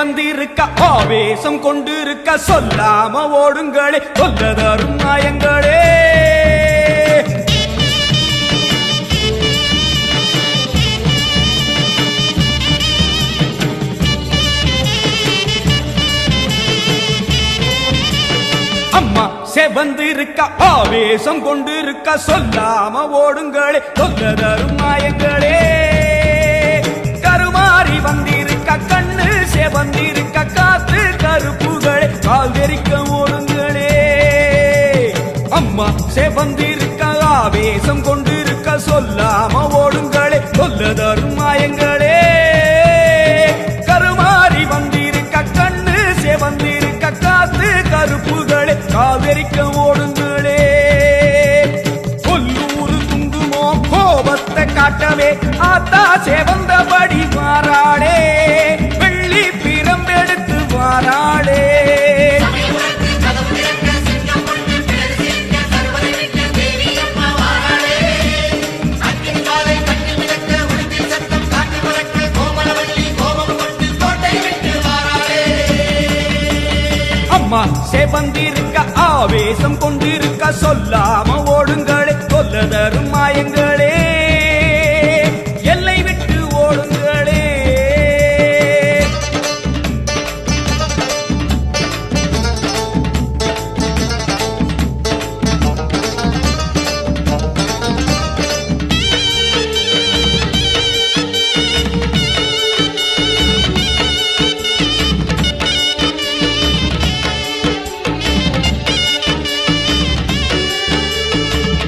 வந்திருக்க ஆவேசம் கொண்டிருக்க சொல்லாம ஓடுங்களே சொல்ல தரும் மாயங்களே. அம்மா செவந்திருக்க ஆவேசம் கொண்டிருக்க சொல்லாம ஓடுங்களே சொல்ல தரும் மாயங்களே. கருமாறி வந்திருக்க கண்ணு செவந்திருக்க காத்து கருப்புகளே கால் தெரிக்க ஓடுங்களே. அம்மா செவந்திருக்க ஆவேசம் கொண்டிருக்க சொல்லாம ஓடுங்களே சொல்ல தரும் மாயங்களே. கருமாறி வந்திருக்க கண்ணு செவந்திருக்க காத்து கருப்புகளே கால் தெரிக்க ஓடுங்களே. கொல்லூரு குங்குமோ கோபத்தை காட்டவே ஆத்தா செவந்தபடி மாறாளே. வெள்ளி பிரம்பெடுத்து வாராளே. அம்மா செவந்திருக்க ஆவேசம் கொண்டிருக்க சொல்லாம ஓடுங்களே சொல்ல தரும் மாயங்களே. எல்லை விட்டு ஓடுங்களே.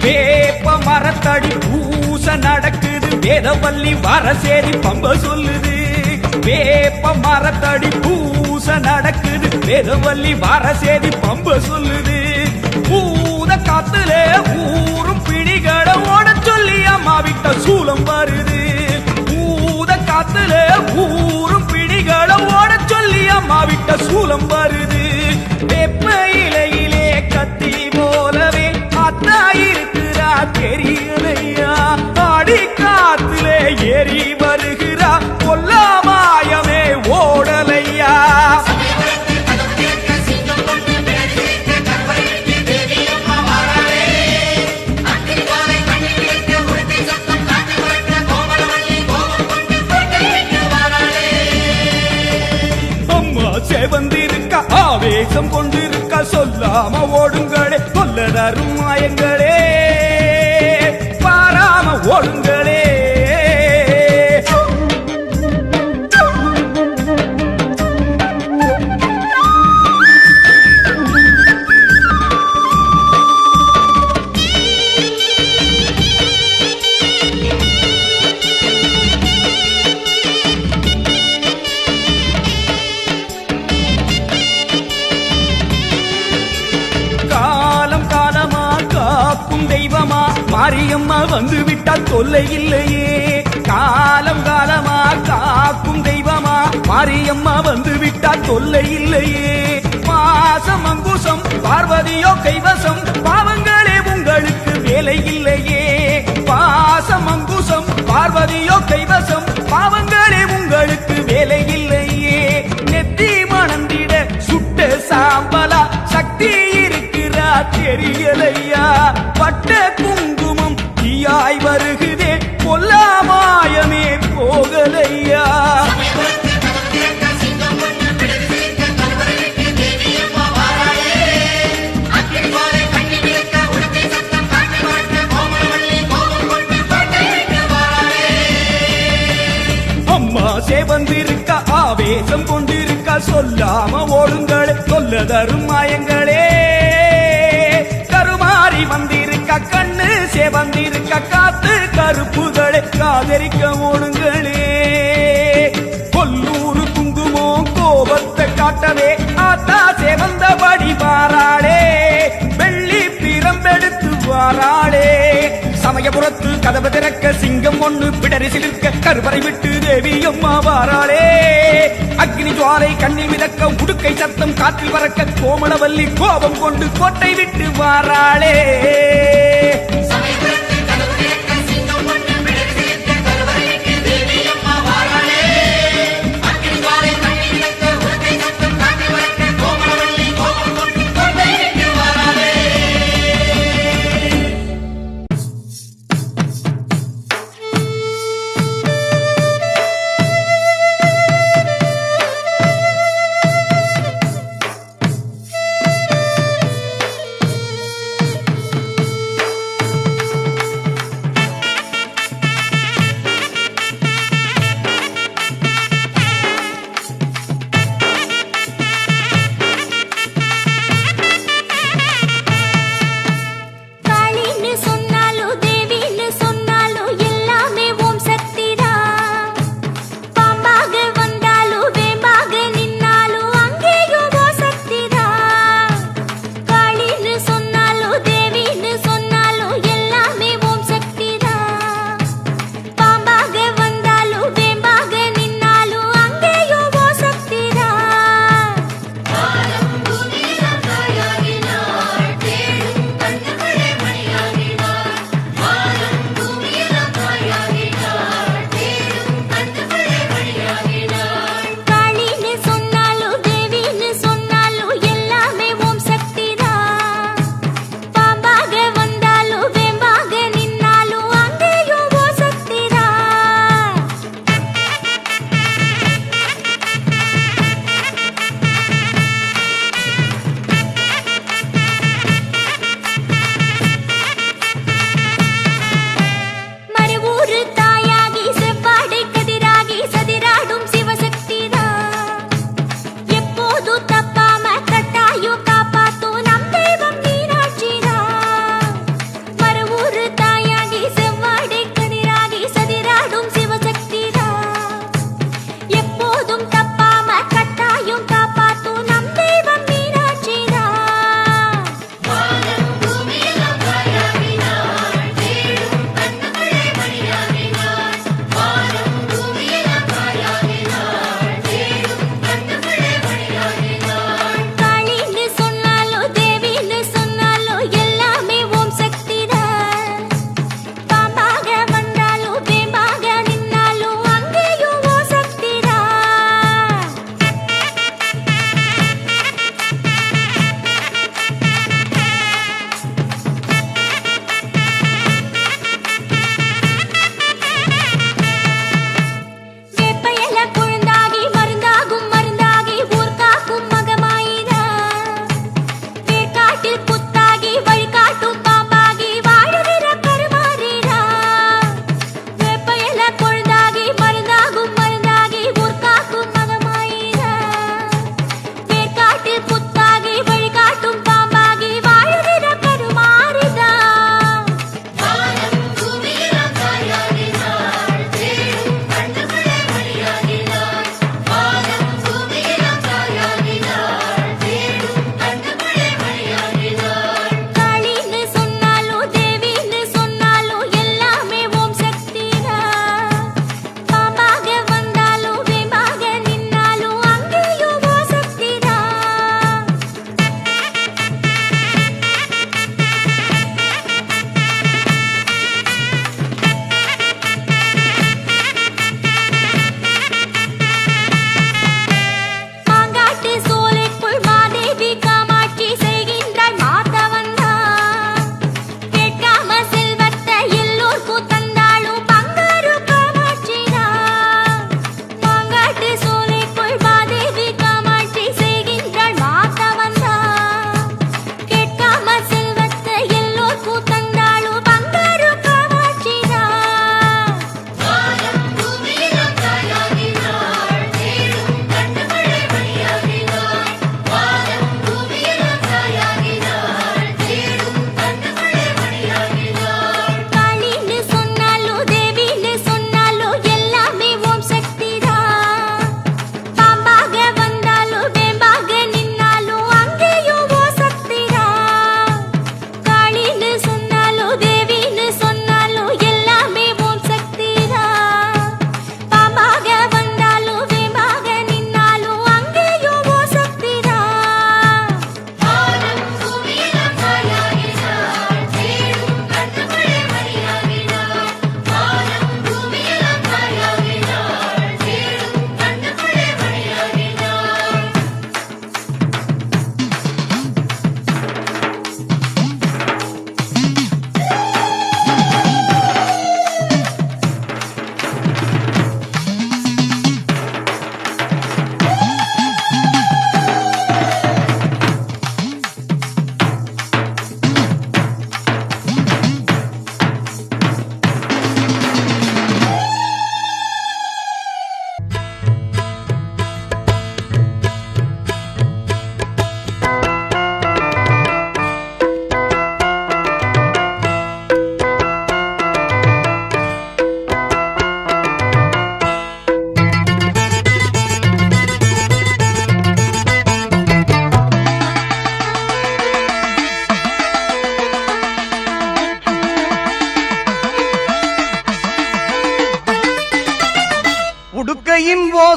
வேப்ப மரத்தடி பூச நடக்குது வேதவல்லி வரசேரி பம்ப சொல்லுது. வேப்ப மரத்தடி பூச நடக்குது வேதவல்லி வரசேரி பம்ப சொல்லுது. பூத காத்துல ஊரும் பிணிகளை ஓட சொல்லி அம்மா விட்ட சூலம் வருது. பூத காத்துல ஊரும் பிணிகளை ஓட சொல்லி அம்மா விட்ட சூலம் வருது. வேப்ப இலையிலே கத்தி போலவே அத்தா இருக்கிறா தெரியலையா. ஆடி காத்திலே ஏறி வருகிறா கொல்லாமாயமே ஓடலையா. அம்மா செவந்திருக்க ஆவேசம் கொண்டிருக்க சொல்லாம ஓடுங்களே சொல்ல தரும் மாயங்களே. பாராம ஓடுங்களே. தெய்வமா மாரியம்மா வந்து விட்டா தொல்லை இல்லையே. காலம் காலமா காக்கும் தெய்வமா மாரியம்மா வந்து விட்டா தொல்லை இல்லையே. பாசம் அங்குசம் பார்வதியோ கைவசம் பாவங்களே உங்களுக்கு வேலை இல்லையே. பாசம் அங்குசம் பார்வதியோ கைவசம் பாவங்களே உங்களுக்கு வேலை இல்லையே. நெத்தி மணந்திட சுட்ட சாம்பலா சக்தி இருக்கிறா தெரியலையா. பட்ட குங்குமம் தீயாய் வருகுதே கொல்லாமாயமே போகலையா. அம்மா செவந்திருக்க ஆவேசம் கொண்டிருக்க சொல்லாம ஓடுங்களே சொல்ல தரும் மாயங்களே. கருமாறி வந்திருக்க கண்ணு செவந்திருக்க காத்து கருப்புகளே காதரிக்க ஓடுங்களே. கொல்லூரு குங்குமோ கோபத்தை காட்டவே ஆத்தா செவந்தபடி வாராளே. வெள்ளி பிரம்பெடுத்து வாராளே. சமயபுரத்து கதவு திறக்க சிங்கம் ஒண்ணு பிடரி சிலிர்க்க கருவறை விட்டு தேவி அம்மா வாராளே. அக்னி ஜுவாலை கண்ணில் மிதக்க உடுக்கை சத்தம் காற்றில் பறக்க கோமளவல்லி கோபம் கொண்டு கோட்டை விட்டு வாராளே.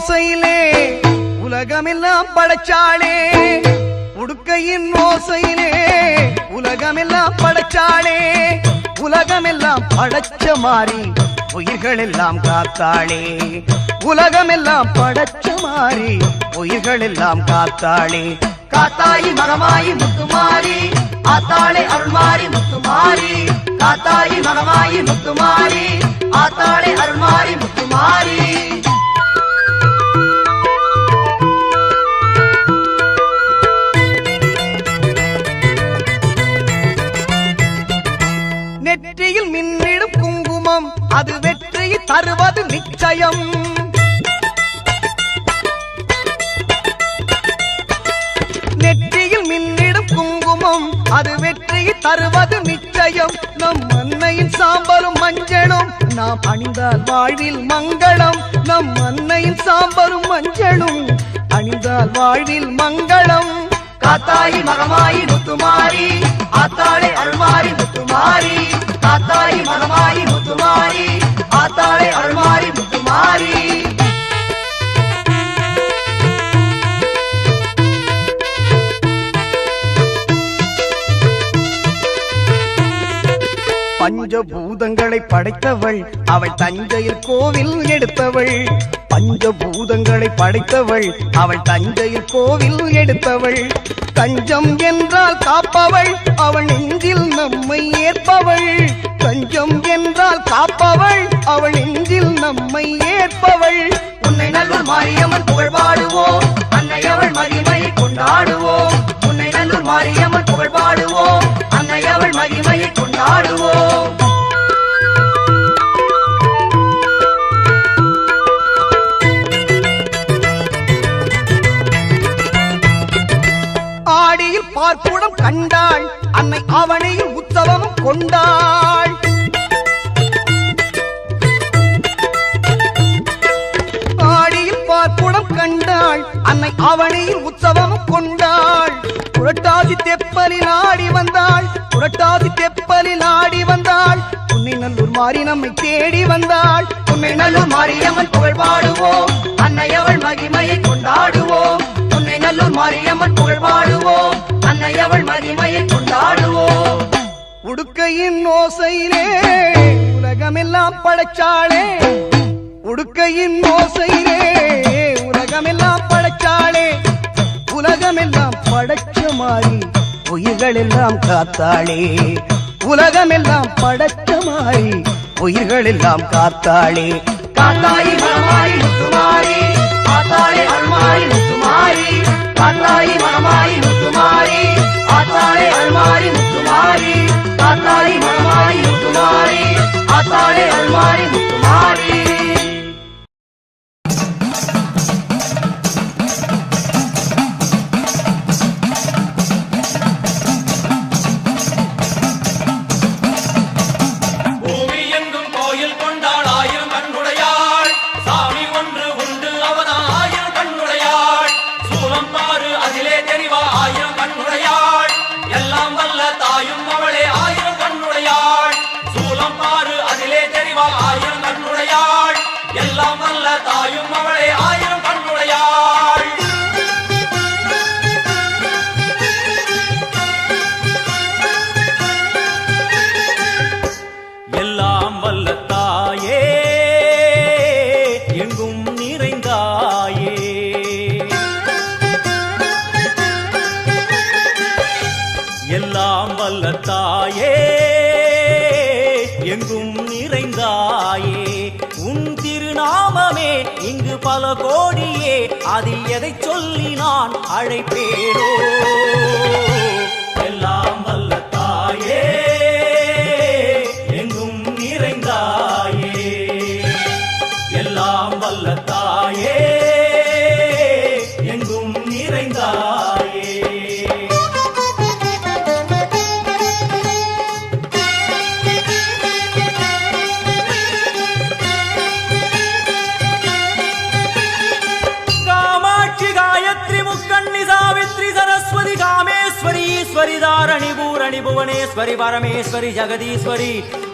ஓசையிலே உலகமெல்லாம் படைச்சாளே, உடுக்கையின் ஓசையிலே உலகமெல்லாம் படைச்சாளே, உலகமெல்லாம் படைச்ச மாறி உயிர்கள் எல்லாம் காத்தாளே, உலகமெல்லாம் படைச்ச மாறி உயிர்கள் எல்லாம் காத்தாளே. காத்தாயி மகமாயி முத்துமாரி ஆத்தாளே அருள்மாரி முத்துமாரி, காத்தாயி மகமாயி முத்துமாரி ஆத்தாளே அருள்மாரி முத்துமாரி. நெற்றியில் மின்னிடும் குங்குமம் அது வெற்றியை தருவது நிச்சயம், நெற்றியில் மின்னிடும் குங்குமம் அது வெற்றியை தருவது நிச்சயம். நம் அன்னையின் சாம்பரும் மஞ்சளும் நாம் அணிந்தால் வாழ்வில் மங்களம், நம் அன்னையின் சாம்பரும் மஞ்சளும் அணிந்தால் வாழ்வில் மங்களம். காத்தாயி மகமாயி முத்துமாரி ஆத்தாளே அருள்மாரி முத்துமாரி, காத்தாயி மகமாயி முத்துமாரி ஆத்தாளே அருள்மாரி முத்துமாரி. பஞ்சபூதங்களை படைத்தவள் அவள் தஞ்சையில் கோவில் எடுத்தவள், பஞ்சபூதங்களை படைத்தவள் அவள் தஞ்சையில் கோவில் எடுத்தவள். தஞ்சம் என்றால் காப்பவள் அவள் நெஞ்சில் நம்மை ஏற்பவள், தஞ்சம் என்றால் காப்பவள் அவள் நெஞ்சில் நம்மை ஏற்பவள். உன்னை நல்லூர் மாரியம்மன் புகழ் பாடுவோம், அன்னை அவள் மகிமையை கொண்டாடுவோம், உன்னை நல்லூர் மாரியம்மன் புகழ் பாடுவோம், அன்னை அவள் மகிமையை கொண்டாடுவோம். ஆடியில் பார்ப்புடம் கண்டாள் அன்னை அவனையில் உற்சவம் கொண்டாள், ஆடியில் பார்ப்புடம் கண்டாள் அன்னை அவனையில் உற்சவம் கொண்டாள். புரட்டாசி தெப்பலில் ஆடி வந்தாள், புரட்டாசி தெப்பலில் ஆடி வந்தாள், உன்னை நல்லூர் மாறி நம்மை தேடி வந்தாள். உன்னை நல்லூர் மாரியம்மன் புகழ் பாடுவோம், அன்னை அவள் மகிமையை கொண்டாடுவோம், உன்னை நல்லூர் மாரியம்மன் புகழ் பாடுவோம், அன்னை அவள் மகிமையை கொண்டாடுவோம். உடுக்கையின் ஓசையிலே உலகமெல்லாம் படைச்சாளே, உடுக்கையின் ஓசையிலே உலகமெல்லாம் படைச்சாளே, உலகமெல்லாம் படைச்ச மாறி உயிர்கள் எல்லாம் காத்தாளே, உலகமெல்லாம் படைச்ச மாறி உயிர்கள் எல்லாம் காத்தாளே. காத்தாயி மகமாயி முத்துமாரி ஆத்தாளே அருள்மாரி முத்துமாரி, காத்தாயி மகமாயி முத்துமாரி ஆத்தாளே அருள்மாரி முத்துமாரி, காத்தாயி மகமாயி முத்துமாரி ஆத்தாளே அருள்மாரி முத்துமாரி. எல்லாம் வல்ல தாயே எங்கும் நிறைந்தாயே, உன் திருநாமமே இங்கு பல கோடியே, அதில் எதை சொல்லி நான் அழைப்பேனோ. எல்லாம் வல்ல தாயே எங்கும் நிறைந்தாயே, எல்லாம் வல்ல தாயே எங்கும் நிறைந்தாயே. காமாட்சி காயத்ரி முக்கண்ணி சாவித்ரி ஈஸ்வரி தாரணி பூரணி புவனேஸ்வரி பரமேஸ்வரி ஜெகதீஸ்வரி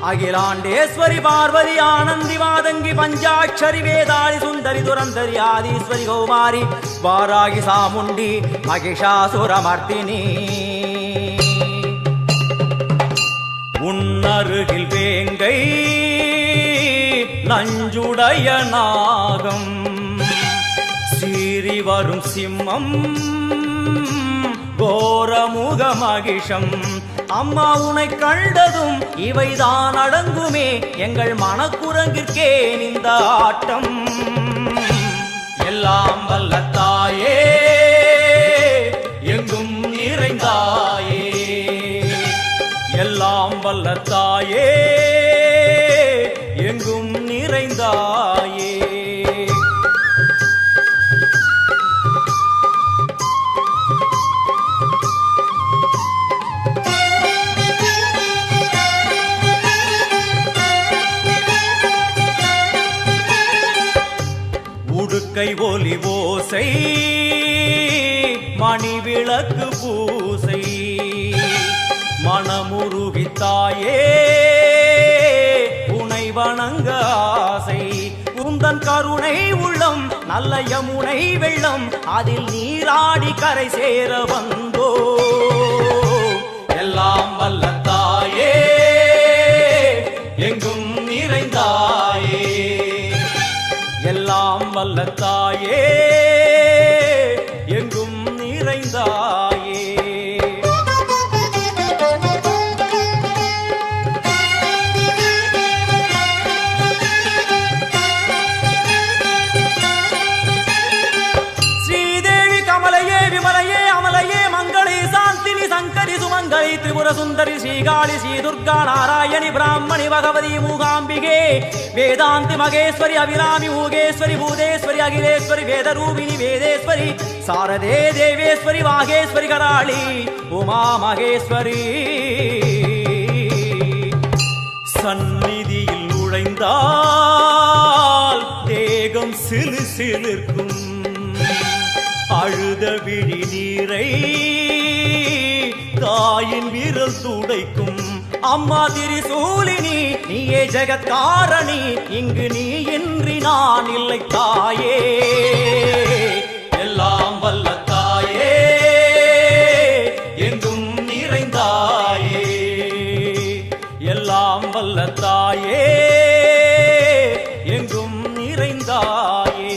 அகிலாண்டேஸ்வரி பார்வதி ஆனந்தி மாதங்கி பஞ்சாட்சரி வேதாளி சுந்தரி துரந்தரி ஆதீஸ்வரி கௌமாரி வாராகி சாமுண்டி மகிஷாசுரமர்த்தினி உன்னருகில் வேங்கை நஞ்சுடைய நாகம் சீறி வரும் சிம்மம் கோரமுக மகிஷம் அம்மா உனை கண்டதும் இவைதான் அடங்குமே எங்கள் மனக்குரங்கிற்கே இந்த ஆட்டம் எல்லாம் வல்ல தாயே எங்கும் நிறைந்தாயே எல்லாம் வல்ல தாயே எங்கும் நிறைந்தாயே உடுக்கை ஒலி ஓசை மணி விளக்கு பூசை மனமுருகித்தாயே உனை வணங்க ஆசை உந்தன் கருணை உள்ளம் நல்ல யமுனை வெள்ளம் அதில் நீராடி கரை சேர வந்தோ எல்லாம் வல்ல தாயே எங்கும் நிறைந்தாயே எல்லாம் வல்ல தாயே எங்கும் நிறைந்தாயே ஸ்ரீதேவி கமலையே விமலையே அமலையே மங்களே சாந்தினி சங்கரி சுமங்கலி திரிபுர சுந்தரி ஸ்ரீகாளி ஸ்ரீ துர்கா நாராயணி பிராமணி பகவதி மூகாம்பிகே வேதாந்தி மகேஸ்வரி அபிராமி மூகேஸ்வரி பூதேஸ்வரி அகிலேஸ்வரி வேதரூபிணி வேதேஸ்வரி சாரதே தேவேஸ்வரி வாகேஸ்வரி கராளி உமா மகேஸ்வரி சந்நிதியில் நுழைந்தால் தேகம் சிலு சிலிர்க்கும் அழுத விழி நீரை தாயின் விரல் துடைக்கும் அம்மா திரிசூலினி நீயே ஜெகத்காரணி இங்கு நீ இன்றி நான் இல்லை தாயே எல்லாம் வல்ல தாயே எங்கும் நிறைந்தாயே எல்லாம் வல்ல தாயே எங்கும் நிறைந்தாயே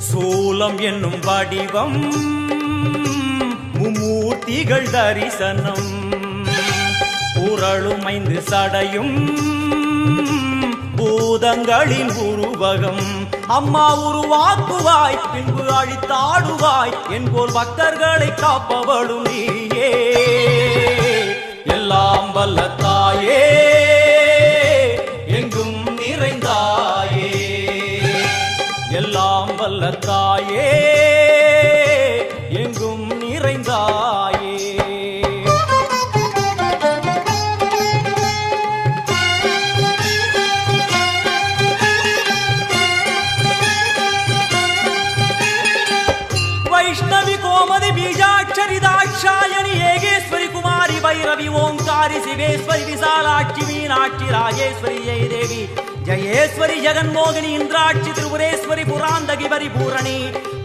சூலம் என்னும் வடிவம் மும்மூர்த்திகள் தரிசனம் புரளும் 5 சடையும் பூதங்களின் உருவகம் அம்மா உருவாக்குவாய் பின்பு அழித்தாடுவாய் என்போல் பக்தர்களை காப்பவளும் நீயே எல்லாம் வல்ல தாயே எங்கும் நிறைந்தாயே எல்லாம் வல்ல தாயே எங்கும் நிறைந்தாயே வைஷ்ணவி கோமதி பீஜாட்சரி தாட்சாயணி ஏகேஸ்வரி குமாரி வைரவி ஓங்காரி சிவேஸ்வரி விசாலாட்சி மீனாட்சி ராஜேஸ்வரி ஜெயதேவி ஜயேஸ்வரி ஜெகன்மோகினி இந்திராட்சி திரிபுரேஸ்வரி புராந்தகி பரிபூரணி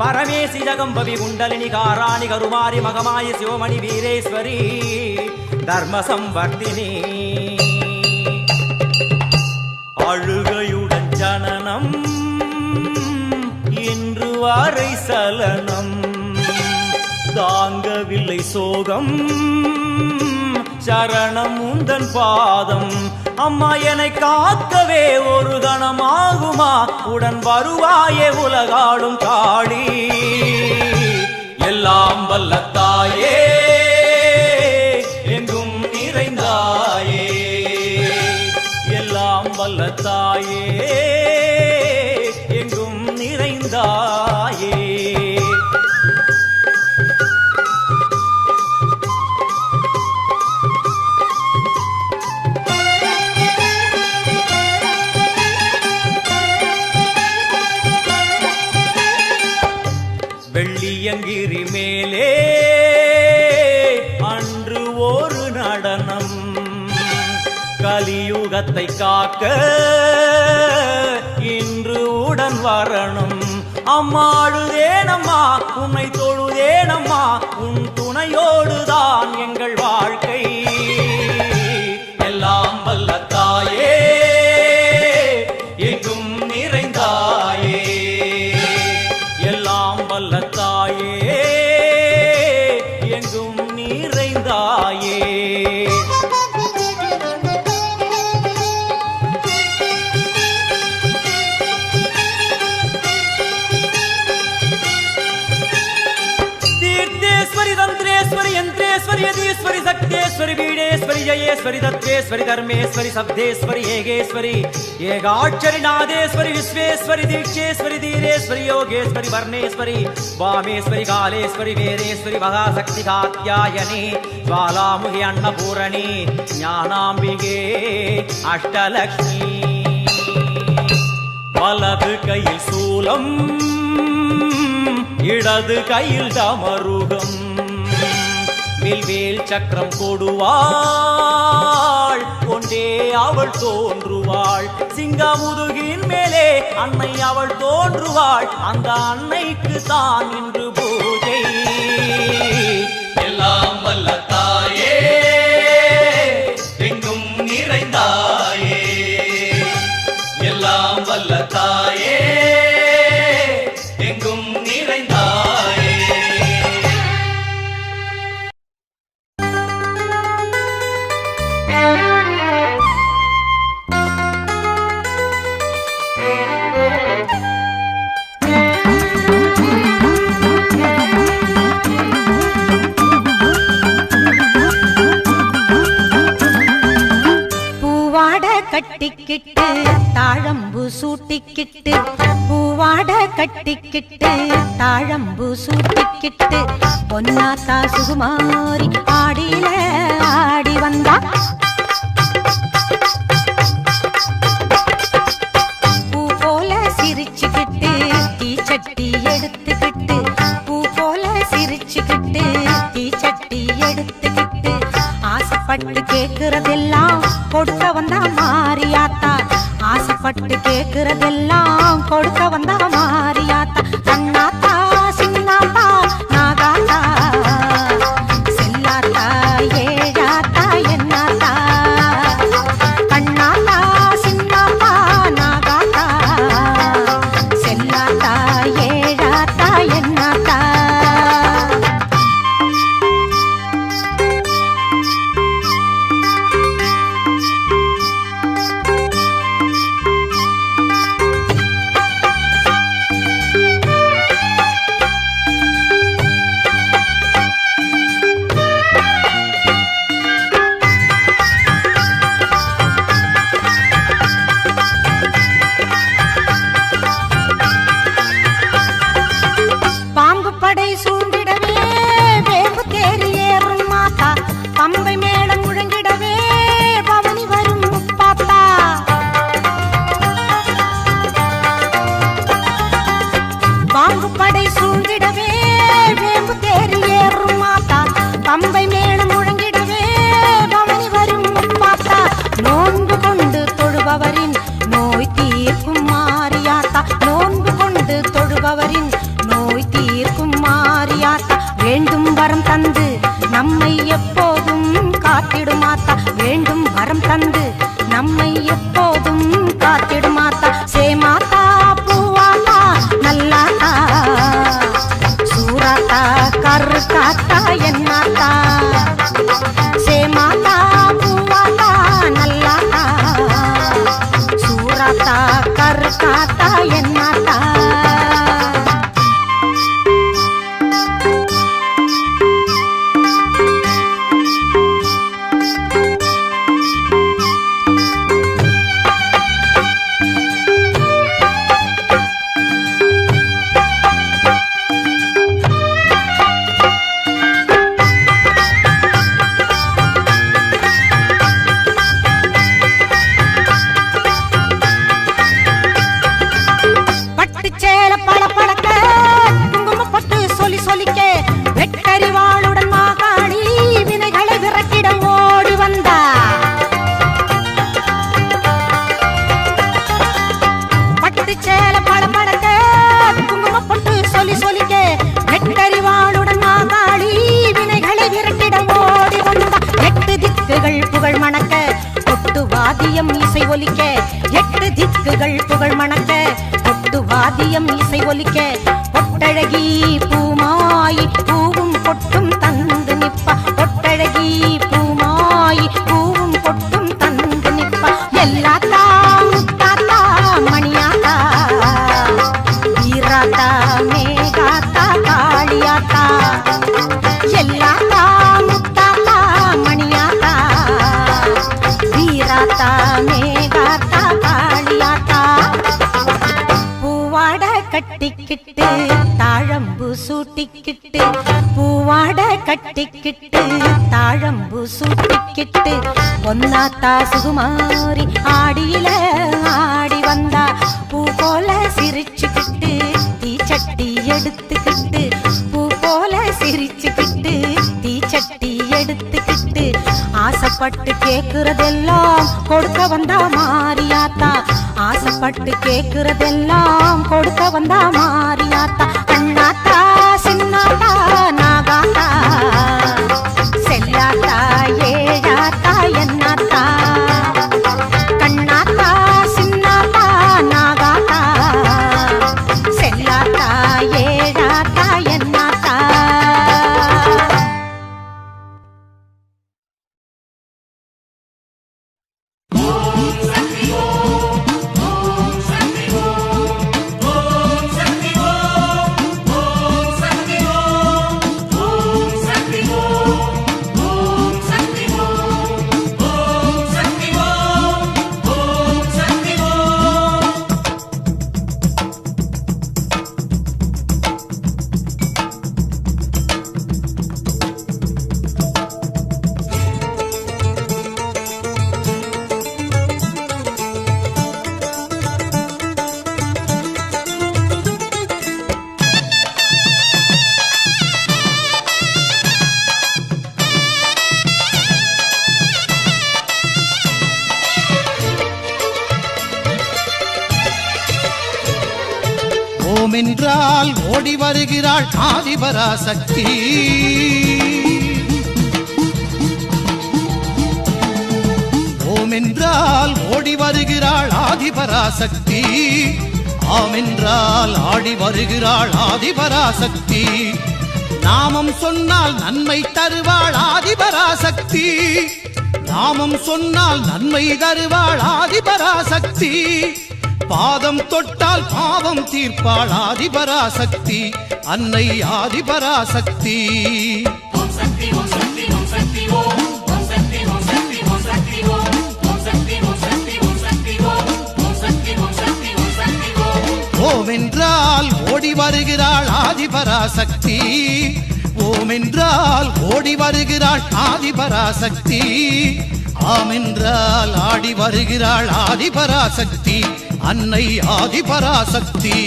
பரமேசி ஜகம்பவி குண்டலினி காராணி கருமாரி மகமாயி சிவமணி வீரேஸ்வரி தர்ம சம்வர்த்தினி அழுகையுடன் ஜனனம் இன்று வரை சலனம் தாங்கவில்லை சோகம் சரணம் உந்தன் பாதம் அம்மா என்னை காக்கவே ஒரு கணமாகுமா உடன் வருவாயே உலகாடும் காளி எல்லாம் வல்ல தாயே எங்கும் நிறைந்தாயே எல்லாம் வல்ல தாயே எங்கும் நிறைந்தாயே குலத்தை காக்க இன்று உடன் வரணும். அம்மாடுதேனம்மா உன்னை தொழுதேனம்மா, உன் துணையோடுதான் எங்கள் வாழ்க்கை. எல்லாம் வல்ல தாயே எங்கும் நிறைந்தாயே, எல்லாம் வல்ல தாயே எங்கும் நிறைந்தாயே. तंत्रेश्वरी यंत्रेश्वरी यदीश्वरी शक्तेश्वरी बीडेश्वरी जयेश्वरी तत्वेश्वरी धर्मेश्वरी शब्देश्वरी येगेश्वरी येगाक्षरी नादेश्वरी विश्वेश्वरी दीक्षेश्वरी धीरेश्वरी योगेश्वरी वर्णेश्वरी वामेश्वरी कालेश्वरी वेदेश्वरी महाशक्ति कात्यायनी ज्वालामुखी अन्नपूरणी ज्ञानाम्बिके अष्टलक्ष्मी. वलது கையில் சூலம் இடது கையில் டமருகம், வில்வேல் சக்கரம் கொடுவாள் கொண்டே அவள் தோன்றுவாள். சிங்கமுதுகின் மேலே அன்னை அவள் தோன்றுவாள், அந்த அன்னைக்கு தான் இன்று பூஜை. எல்லாம் வல்ல தாயே எங்கும் நிறைந்தாயே, எல்லாம் வல்ல தாயே எங்கும் நிறைந்தாயே. கட்டிக்கிட்டு தாழம்பு சூட்டிக்கிட்டு, பூவாட கட்டிக்கிட்டு தாழம்பு சூட்டிக்கிட்டு, பொன்னாத்தா சுகுமாரி ஆடியில ஆடி வந்தா. பூ போல சிரிச்சுக்கிட்டு தீச்சட்டி எடுத்துக்கிட்டு, பூ போல சிரிச்சுக்கிட்டு தீச்சட்டி எடுத்துக்கிட்டு, ஆசைப்பட்டு கேக்குறதெல்லாம் கொடுக்க வந்தா மாரியாத்தா, ஆசைப்பட்டு கேக்குறதெல்லாம் கொடுக்க வந்தா மாரியாத்தா. கண்ணாத்தா சின்னாத்தா நாகாத்தா செல்லாத்தா ஏழாத்தா என்னாத்தா, கண்ணாத்தா சின்னாத்தா நாகாத்தா செல்லாத்தா ஏழாத்தா என்னாத்தா. வாதியம் இசை ஒலிக்க, 8 திக்குகள் புகழ் மணக்க, கொட்டு வாதியம் இசை ஒலிக்க, பொட்டழகி பூமாயி பூவும் பொட்டும் தந்து நிப்பா, பொட்டழகி பூமாயி பூவும் பொட்டும் தந்து நிப்பா. எல்லாத்தா முத்தாத்தா மணியாத்தா, வீராத்தா மேகாத்தா காளியாத்தா, எல்லாத்தா முத்தாத்தா மணியாத்தா, வீராத்தா மேகாத்தா காளியாத்தா. பூவாட கட்டிக்கிட்டு தாழம்பு சூட்டிக்கிட்டு, பூவாட கட்டிக்கிட்டு தாழம்பு சூட்டிக்கிட்டு, பொன்னாத்தா சுகுமாரி ஆடியில ஆடி வந்தா, பூ போல சிரிச்சுக்கிட்டு தீச்சட்டி எடுத்துக்கிட்டு, பூ போல சிரிச்சுக்கிட்டு தீச்சட்டி எடுத்துக்கிட்டு, ஆசைப்பட்டு கேக்குறதெல்லாம் கொடுக்க வந்தா மாரியாத்தா, ஆசைப்பட்டு கேக்குறதெல்லாம் கொடுக்க வந்தா மாரியாத்தா. அண்ணாத்தா சின்னாத்தா நாகாத்தா, செல்லாத்தா ஏழாத்தா என்னாத்தா, கண்ணாத்தா சின்னாத்தா நாகாத்தா, செல்லாத்தா ஏழாத்தா என்னாத்தா. ஓம் என்றால் ஓடி வருகிறாள் ஆதிபராசக்தி, ஓம் என்றால் ஓடி வருகிறாள் ஆதிபராசக்தி, ஆம் என்றால் ஆடி வருகிறாள் ஆதிபராசக்தி. நாமம் சொன்னால் நன்மை தருவாள் ஆதிபராசக்தி, நாமம் சொன்னால் நன்மை தருவாள் ஆதிபராசக்தி. பாதம் தொட்டால் பாவம் தீர்ப்பாள் ஆதிபராசக்தி, அன்னை ஆதிபராசக்தி. ஓம் என்றால் ஓடி வருகிறாள் ஆதிபராசக்தி, ஓம் என்றால் ஓடி வருகிறாள் ஆதிபராசக்தி, ஆம் என்றால் ஆடி வருகிறாள் ஆதிபராசக்தி, அன்னை ஆதிபராசக்தி.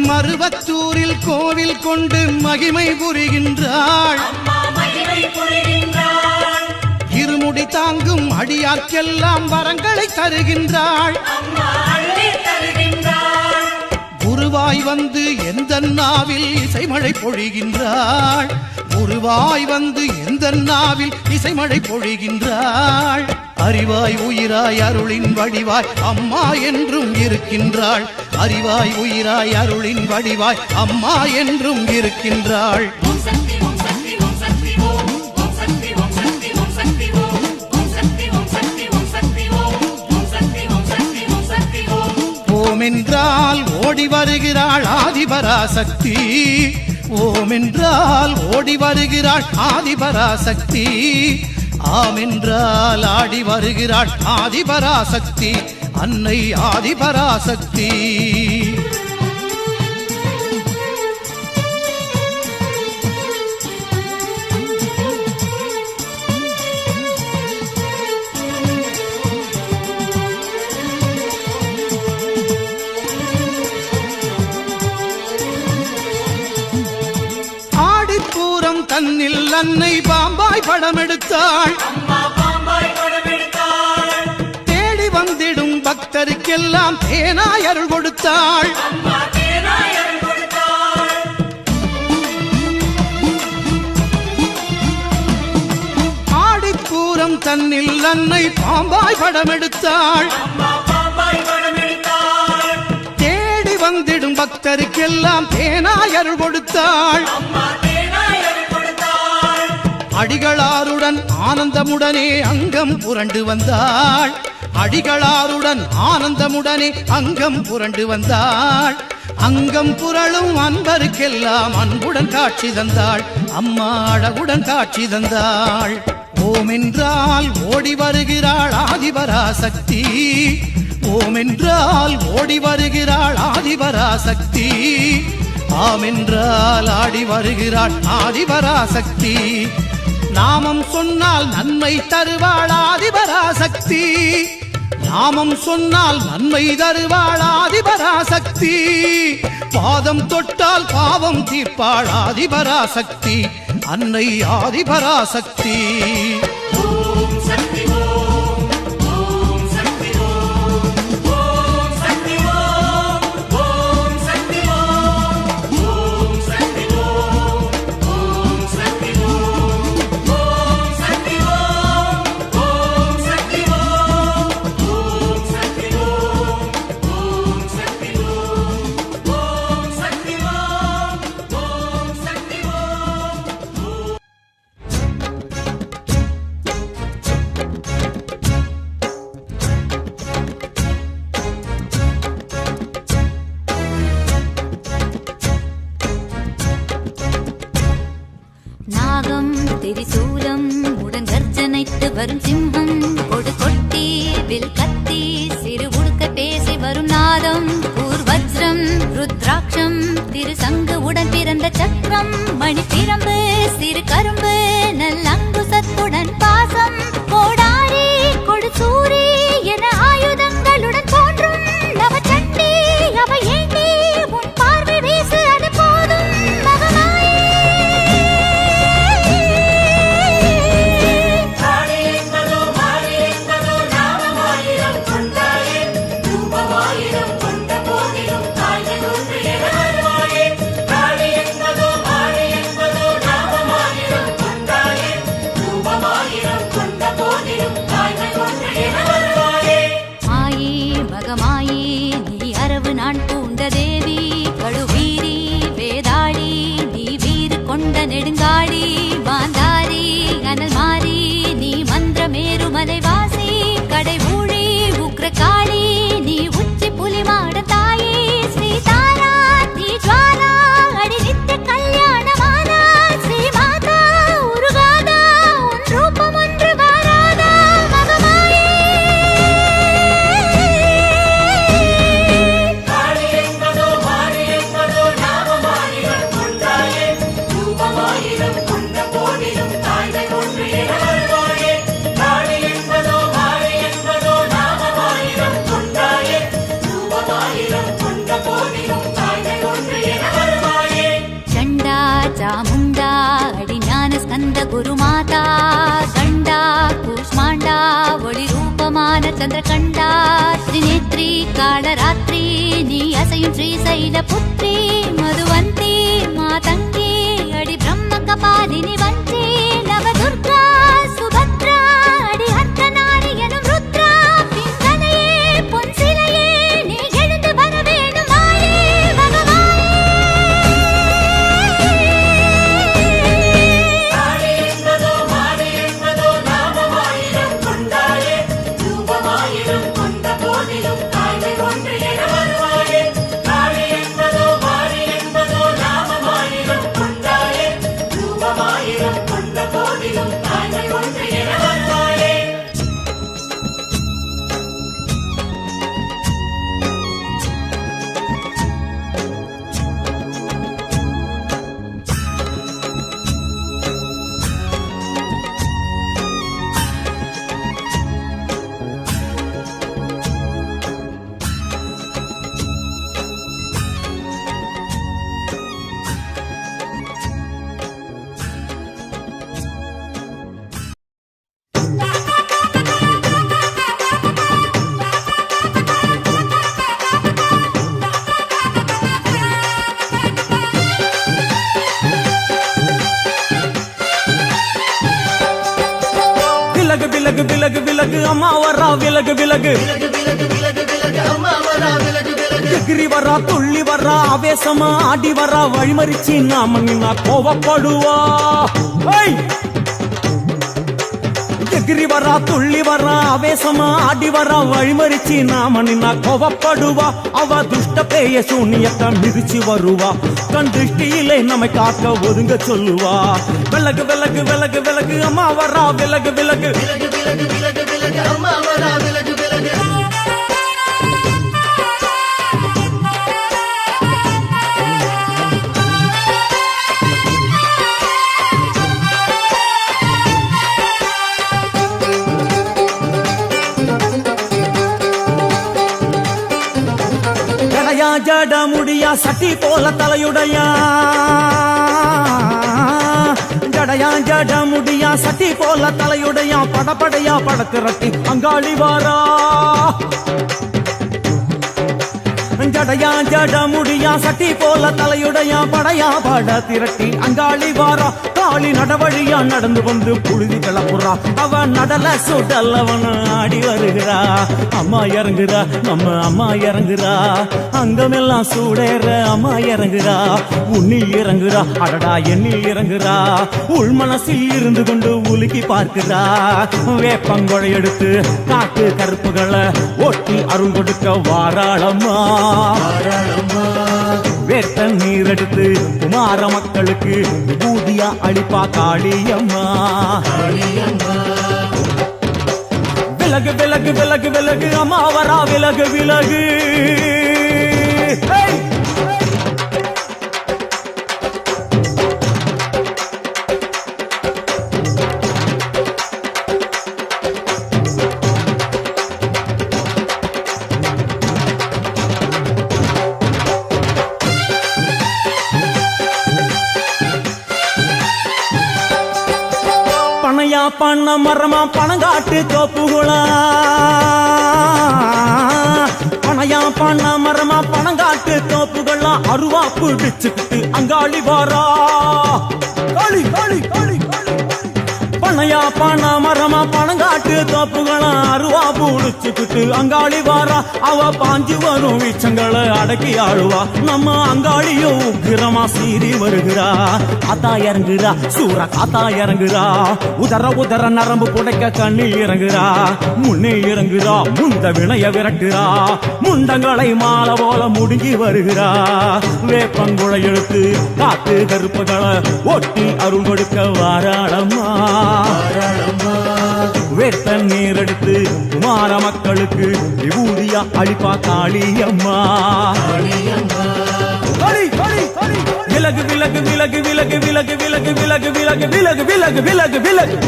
மருவத்தூரில் கோவில் கொண்டு மகிமை புரிகின்றாள், இருமுடி தாங்கும் அடியார்க்கெல்லாம் வரங்களை தருகின்றாள். குருவாய் வந்து எந்த நாவில் இசைமழை பொழிகின்றாள், குருவாய் வந்து எந்த நாவில் இசைமழை பொழிகின்றாள். அறிவாய் உயிராய் அருளின் வடிவாய் அம்மா என்றும் இருக்கின்றாள், அறிவாய் உயிராய் அருளின் வடிவாய் அம்மா என்றும் இருக்கின்றாள். ஓம் என்றால் ஓடி வருகிறாள் ஆதிபராசக்தி, ஓம் என்றால் ஓடி வருகிறாள் ஆதிபராசக்தி, ஆம் என்றால் ஆடி வருகிறாள் ஆதிபராசக்தி, அன்னை ஆதிபராசக்தி. பாடிப்பூரம் தன்னில் அன்னை பாம்பாய் படம் எடுத்தாள். அம்மா பாம்பாய் படமெடுத்தாள். தேடி வந்திடும் பக்தருக்கெல்லாம் தேனாய் அருள் கொடுத்தாள். அம்மா தேனாய் அருள் கொடுத்தாள். ஆடிப்பூரம் தன்னில் அன்னை பாம்பாய் படம் எடுத்தாள். அம்மா பாம்பாய் படமெடுத்தாள். தேடி வந்திடும் பக்தருக்கெல்லாம் தேனாய் அருள் கொடுத்தாள். அம்மா தேனாய் அருள் கொடுத்தாள். அடிகளாருடன் ஆனந்தமுடனே அங்கம் புரண்டு வந்தாள். அடிகளாருடன் ஆனந்தமுடனே அங்கம் புரண்டு வந்தாள். அங்கம் புரளும் அன்பருக்கெல்லாம் அன்புடன் காட்சி தந்தாள். அம்மா அழகுடன் காட்சி தந்தாள். ஓம் என்றால் ஓடி வருகிறாள் ஆதிபராசக்தி. ஓம் என்றால் ஓடி வருகிறாள் ஆதிபராசக்தி. ஆம் என்றால் ஆடி வருகிறாள் ஆதிபராசக்தி. நாமம் சொன்னால் நன்மை தருவாள் ஆதிபராசக்தி. நாமம் சொன்னால் நன்மை தருவாள் ஆதிபராசக்தி. பாதம் தொட்டால் பாவம் தீர்ப்பாள் ஆதிபராசக்தி. அன்னை ஆதிபராசக்தி. ஓம் சக்தி ஓம். ஓம் சக்தி ஓம். ஓம் சக்தி ஓம். ஓம் சக்தி ஓம். ஓம் சக்தி ஓம். ஓம் சக்தி ஓம். ஓம் சக்தி ஓம். ஓம் சக்தி ஓம். ஓம் சக்தி ஓம். ஓம் சக்தி ஓம். ஓம் சக்தி ஓம். ஓம் சக்தி ஓம். நாகம் திரிசூலம் உடன் கர்ஜனைத்து வரும் சிம்மம் கொடு கொட்டி வில் கத்தி சிறு உடுக்க பேசி வரும் நாதம் பூர்வஜ்ரம் ருத்ராட்சம் திரு சங்கு உடன் பிறந்த சக்கரம் மணி பிரம்பு சிறு கரும்பு நல்லங்குசத்துடன் பாசம் கோடாரி கொடு சூரி என ஆயுதங்களுடன் தோன்றும் நவச்சண்டி அவ ஏண்டி உன் பார்வை வீசு அது போதும் மகமாயே. தாடி என்பதோ மாறி என்பதோ நாமமாயிரம் கொண்டாயே. ரூபமாயிரம் கொண்ட போதிலும் தாய்கள் ஒன்று என வருவாயே. தாடி என்பதோ மாறி என்பதோ நாமமாயிரம் கொண்டாயே. ரூபமாயிரம் கொண்ட போதிலும் தாய்கள் ஒன்று என வருவாயே. மாயி மகமாயி நீ அரவு நான் பூண்ட தேவி கழுவீரி வேதாளி நீ வீறு கொண்ட நெடுங்காடி மாந்தாரி அனல் மாறி நீ மந்திரமேரு மலைவாசி கடை ஊழி உக்ர காளி நீ உச்சி புலிமாட தாயி ஸ்ரீ தாரா நீ ஜுவாலா அடி நித்திய கல்யாணமானா ஸ்ரீ மாதா உருகாதா உன் ரூபம் ஒன்று வாராதா மகமாயே. தாடி என்பதோ மாறி என்பதோ நாமமாயிரம் கொண்டாயே. ரூபமாயிரம் கொண்ட போதிலும் தாய்கள் ஒன்று என வருவாயே. தாடி என்பதோ மாறி என்பதோ நாமமாயிரம் கொண்டாயே. ரூபமாயிரம் கொண்ட போதிலும் தாய்கள் ஒன்று என வருவாயே. चण्डा चामुण्डा अडिज्ञान स्कन्द गुरुमाता गण्डा कूष्माण्डा ஒளிரூபமான சந்திரகண்டா திரிநேத்ரி காளராத்திரி நீ அசையும் ஸ்ரீசைல புத்ரி மதுவந்தி மாதங்கி அடி பிரம்ம கபாலினி வந்தி நவதுர்கா சுபத்ரா அடி அர்த்தநாரி எனும் ருத்ரா பிங்கனையே பொன் சிலையே நீ எழுந்து வர வேணும் மாயே பகவாயே. தாடி என்பதோ மாறி என்பதோ நாமமாயிரம் கொண்டாயே. ரூபமாயிரம் கொண்ட போதிலும் தாய்கள் ஒன்று என வருவாயே. தாடி என்பதோ மாறி என்பதோ நாமமாயிரம் விலகு விலகு விலகு அம்மா வரா விலகு விலகு எகிரி வரா துள்ளி வரா ஆவேசமா ஆடி வரா வழிமறிச்சு நாம நின்னா கோவப்படுவா எகிரி வரா துள்ளி வரா ஆவேசமா ஆடி வரா வழிமறிச்சு நாம நின்னா கோவப்படுவா அவ துஷ்ட பேய சூனியத்தை மிதிச்சு வருவா கண் திருஷ்டியிலே நம்மை காக்க ஒதுங்க சொல்லுவா விலகு விலகு விலகு விலகு அம்மா வரா விலகு விலகு அம்மா வரா விலகு ஜட முடியா சட்டி போல தலையுடையா ஜடையா ஜட முடியா சட்டி போல தலையுடையா படப்படையா படத்திரட்டி அங்காளி வாரா ஜடையா ஜட முடியா சட்டி போல தலையுடையா படையா பட திரட்டி அங்காளி வாரா காளி நடவழியா நடந்து வந்து புழுதி கிளப்புறா அவ நடல சுடல் அவன் ஆடி வருகிறா அம்மா இறங்குறா நம்ம அம்மா இறங்குறா அங்கமெல்லாம் சூடேற அம்மா இறங்குறா உன்னில் இறங்குறா அடடா எண்ணில் இறங்குறா உள் மனசில் இருந்து கொண்டு உலுக்கி பார்க்கிறா வேப்பங்கொழை எடுத்து காட்டு கருப்புகளை ஒட்டி அருள் கொடுக்க வாராளம்மா வேட்ட நீர் எடுத்து குமார மக்களுக்கு விபூதியா அளிப்பா காளியம்மா விலகு விலகு விலகு விலகு அம்மா வரா விலகு விலகு பண்ண மரமா பணங்காட்டு தோப்புகளா பணையா பண்ண மரமா பணங்காட்டு தோப்புகளா அருவா பிடிச்சுக்கிட்டு அங்காளி வாரா காளி காளி காளி பணையா பண்ண மரமா பணங்காட்டு தோப்புகளா அருவா பிடிச்சுக்கிட்டு அங்காளி வாரா அவ பாஞ்சு வரும் வீச்சங்களை அடக்கி ஆளுவா நம்ம அங்காளியோ உக்கிரமா சீறி வருகிறா காத்தா இறங்குறா சூற காத்தா இறங்குறா உதர உதர நரம்பு புடைக்க கண்ணில் இறங்குறா முன்னே இறங்குறா முந்த வினைய விரட்டுறா முண்டங்களை மாலை போல முடுங்கி வருகிறா வேப்பங்குழை எழுத்து காத்து கருப்புகளை ஒட்டி அருள் கொடுக்க வாராளம்மா வேட்ட நீர் எடுத்து குமார மக்களுக்கு விபூதியா அளிப்பா காளியம்மா விலகு விலகு விலகு விலகு விலகு விலகு விலகு விலகு விலகு விலகு விலகு விலகு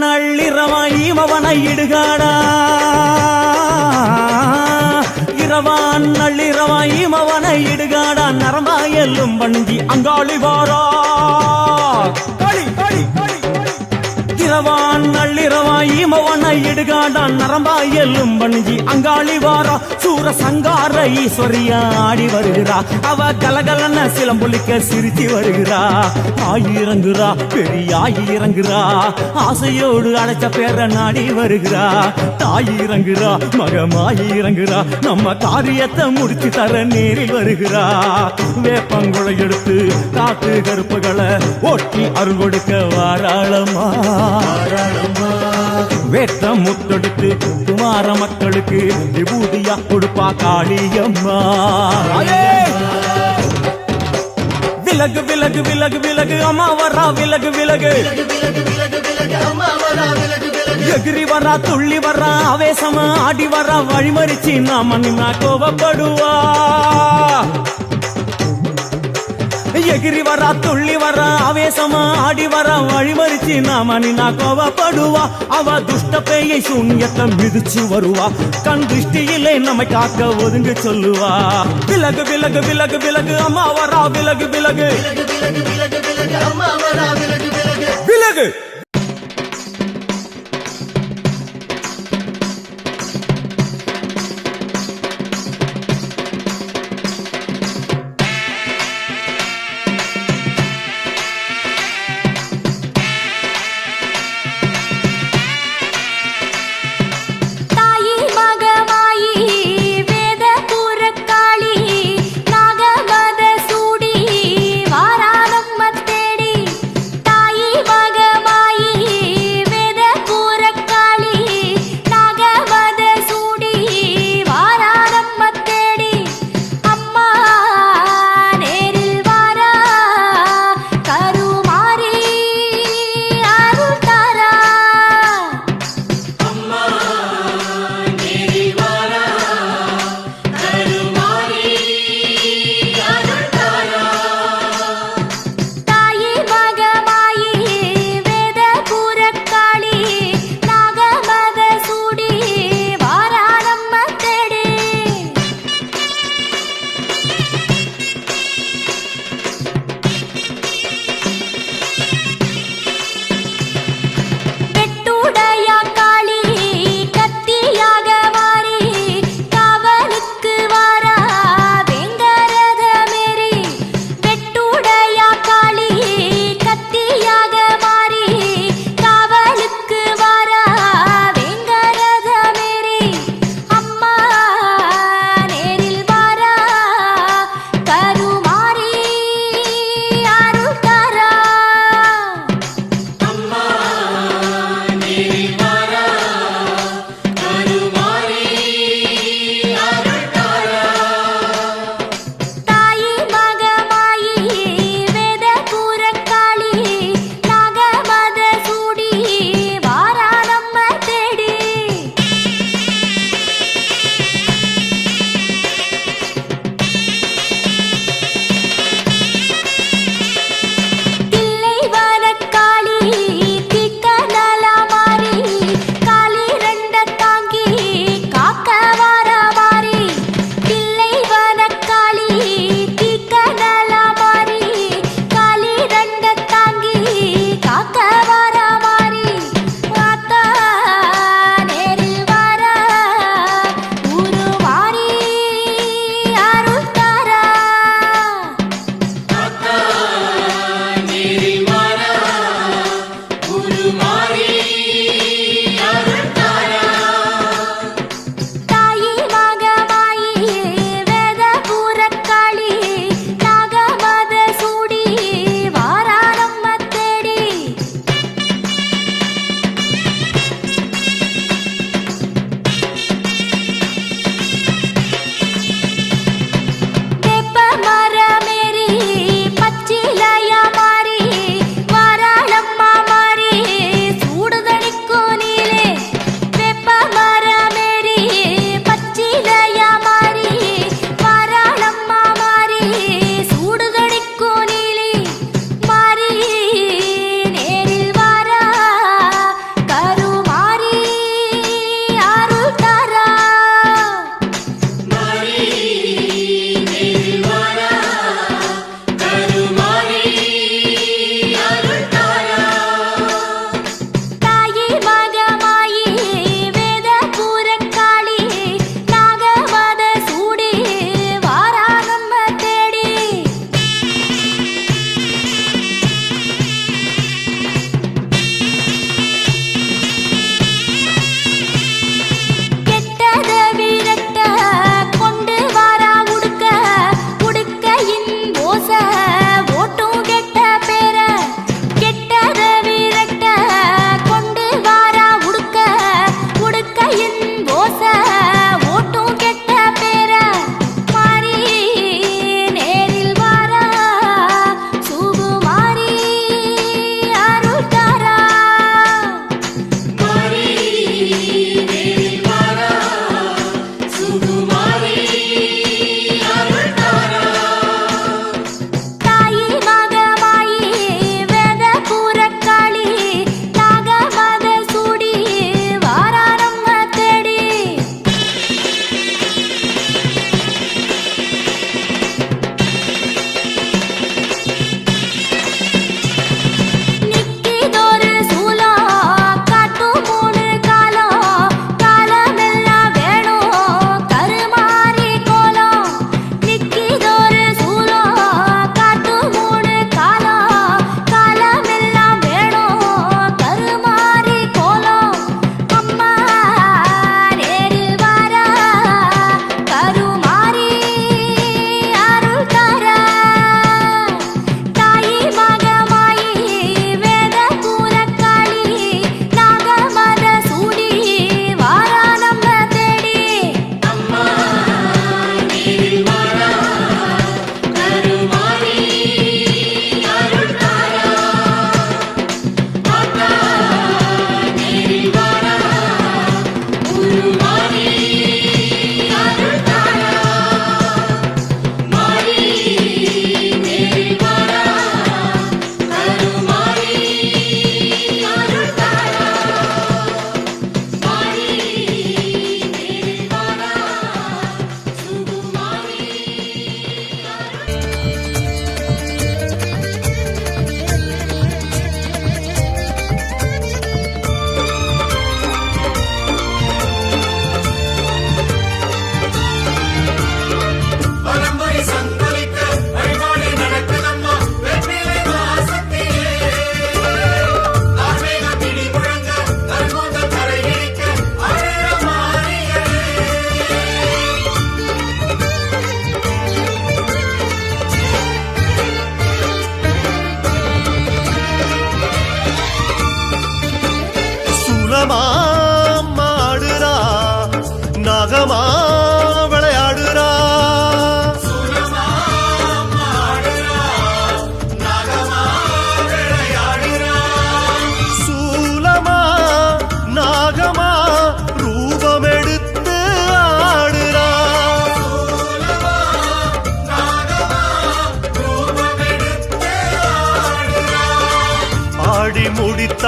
நள்ளிரவாயிமவனை இடுகாடா இரவான் நள்ளிரவாயிமவனை இடுகாடா நரம்பா எல்லும் வண்டி அங்காளி வாரா காளி காளி காளி இரவான் நள்ளிரவாயிமவனை இடுகாடா நரம்பா எல்லும் வண்டி அங்காளி வாரா சூர சங்கார ஈஸ்வரியா ஆடி வருகிறா அவ கலகலன சிலம்புலிக்க சிரிச்சு வருகிறா ஆயிரங்குறா பெரியாயிரங்குறா ஆசையோடு அழைச்ச பேர நாடி வருகிறா தாயிரங்குறா மகமாயிரங்குறா நம்ம காரியத்தை முடிச்சு தர நேரில் வருகிறா வேப்பங்குழை எடுத்து காத்து கருப்புகளை ஒட்டி அருள் கொடுக்க வாராளம்மா வேட்ட முத்தெடுத்து குமார மக்களுக்கு விபூதியா கொடுப்பா காளியம்மா விலகு விலகு விலகு விலகு அம்மா வரா விலகு விலகு எகிரி வரா துள்ளி வரா ஆவேசமா ஆடி வரா வழிமறிச்சு நாம நின்னா கோவப்படுவா எகிரி வரா துள்ளி வரா ஆவேசமா ஆடி வரா வழிமறிச்சு நாம நின்னா கோவப்படுவா அவ துஷ்ட பேயை சூன்யத்தை மிதிச்சு வருவா கண் திருஷ்டியிலே நம்மை காக்க ஒதுங்க சொல்லுவா விலகு விலகு விலகு விலகு அம்மா வரா விலகு விலகு விலகு விலகு விலகு விலகு அம்மா வரா விலகு விலகு விலகு தாயி மகமாயி வேத புறக்காளி நாகமத சூடி வாராதம்ம தேடி தாயி மகமாயி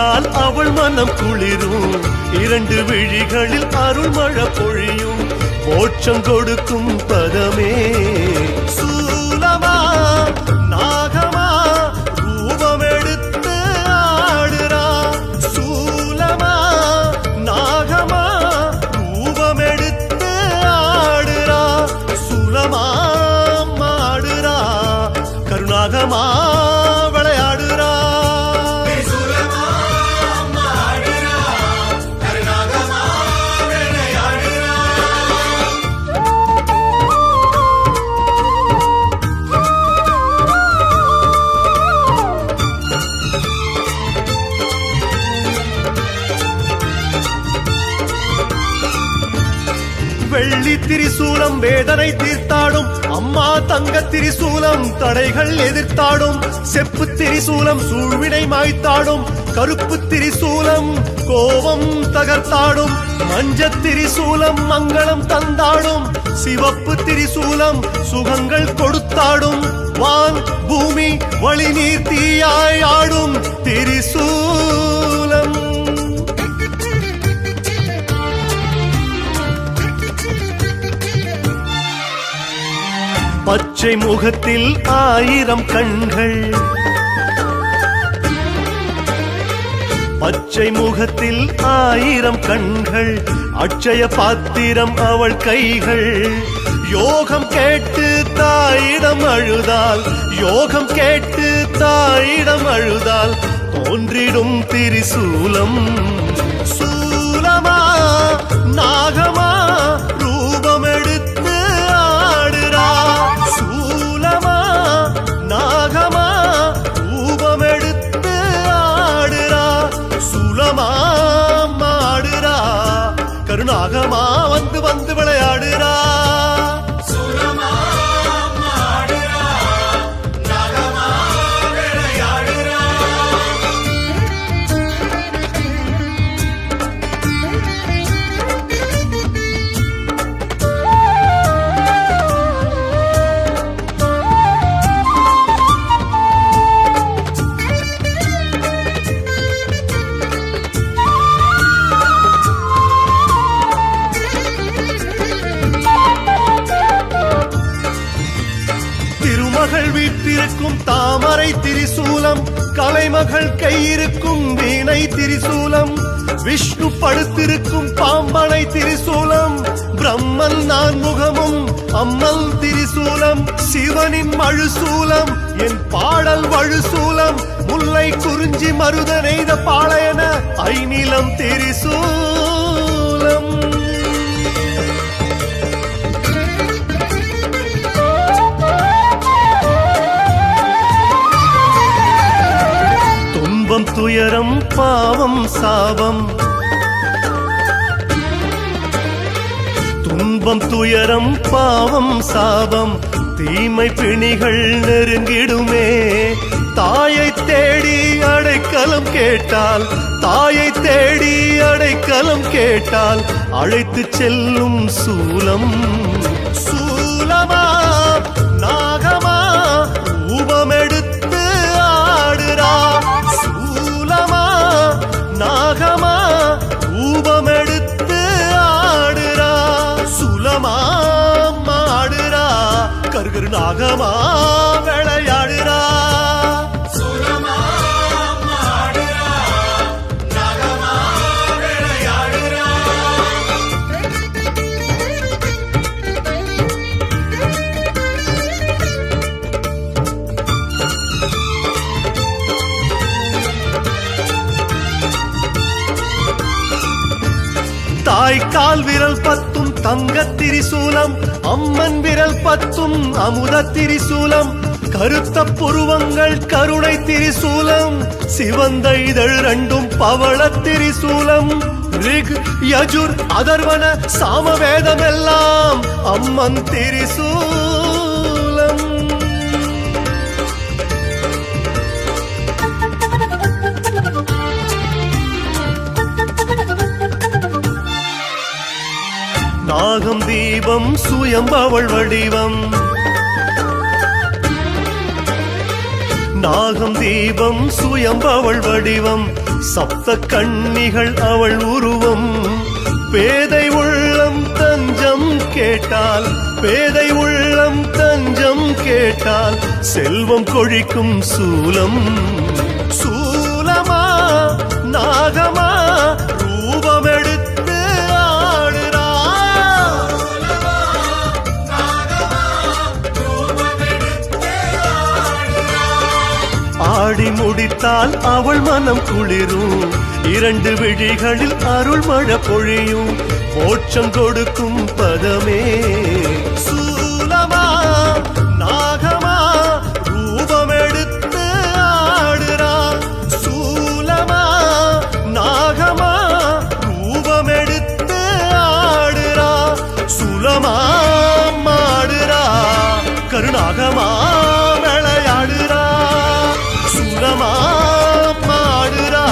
கண்டால் அவள் மனம் குளிரும், இரண்டு விழிகளில் அருள்மழை பொழியும், மோட்சம் கொடுக்கும் பதமே. சூலமா நாகமா ரூபம் எடுத்து ஆடுறா, சூலமா நாகமா ரூபம் எடுத்து ஆடுறா, சூலமா ஆடுறா கருணாகமா விளையாடுறா. வெள்ளி திரிசூலம் வேதனை தீர்த்தாடும், அம்மா தங்க திரிசூலம் தடைகள் எதிர்த்தாடும், செப்பு திரிசூலம் சூழ்வினை மாய்த்தாடும், கருப்பு திரிசூலம் கோபம் தகர்த்தாடும், மஞ்ச திரிசூலம் மங்களம் தந்தாடும், சிவப்பு திரிசூலம் சுகங்கள் கொடுத்தாடும், வான் பூமி வழி நீர் தீயாய் ஆடும் திரிசூலம். பச்சை முகத்தில் 1000 கண்கள், பச்சை முகத்தில் 1000 கண்கள், அட்சய பாத்திரம் அவள் கைகள். யோகம் கேட்டு தாயிடம் அழுதால், யோகம் கேட்டு தாயிடம் அழுதால் தோன்றிடும் திரிசூலம். சூலமா நாகமா ரூபம் எடுத்து ஆடுறா, சூலமா நாகமா ரூபம் எடுத்து ஆடுறா, சூலமா ஆடுறா கருணாகமா வந்து வந்து விளையாடுறா. வீட்டிருக்கும் தாமரை திரிசூலம், கலைமகள் கையிருக்கும் வீணை திரிசூலம், விஷ்ணு படுத்திருக்கும் பாம்பனை திரிசூலம், பிரம்மன் நான் முகமும் அம்மல் திரிசூலம், சிவனின் மழுசூலம் என் பாடல் வழுசூலம், முல்லை குறிஞ்சி மருத நெய்த பாளையன ஐநிலம் திரிசூலம். துயரம் பாவம் சாபம், துன்பம் துயரம் பாவம் சாபம், தீமை பிணிகள் நெருங்கிடுமே. தாயை தேடி அடைக்கலம் கேட்டால், தாயை தேடி அடைக்கலம் கேட்டால் அழைத்து செல்லும் சூலம். சூலமா நாகமா ரூபம் எடுத்து ஆடுறா, சூலமா நாகமா ரூபம் எடுத்து ஆடுறா, சுலமா ஆடுறா கருகரு நாகமா விளையாடுறா. தாய்க்கால் விரல் 10 தங்க திரிசூலம், அம்மன் விரல் 10 அமுத திரிசூலம், கருத்த புருவங்கள் கருணை திரிசூலம், சிவந்த இதழ் 2 பவள திரிசூலம், ரிக் யஜுர் அதர்வன சாமவேதம் எல்லாம் அம்மன் திரிசூலம். நாகம் தீபம் சுயம்பவள் வடிவம், நாகம் தீபம் சுயம்பவள் வடிவம், சப்த கன்னிகள் அவள் உருவம். பேதை உள்ளம் தஞ்சம் கேட்டால், பேதை உள்ளம் தஞ்சம் கேட்டால் செல்வம் கொழிக்கும் சூலம். சூலமா நாகமா ரூபமெடுத்து ஆடுறா. ஆடி முடித்தால் அவள் மனம் குளிரும். இரண்டு விழிகளில் அருள் மழை பொழியும். மோட்சம் கொடுக்கும் பதமே. சூலமா நாகமா ரூபமெடுத்து ஆடுறா. சூலமா நாகமா ரூபமெடுத்து ஆடுறா. சுலமா மாடுறா கருணாகமா விளையாடுறா. சுலமா மாடுறா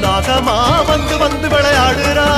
நாகமா வந்து வந்து விளையாடுறா.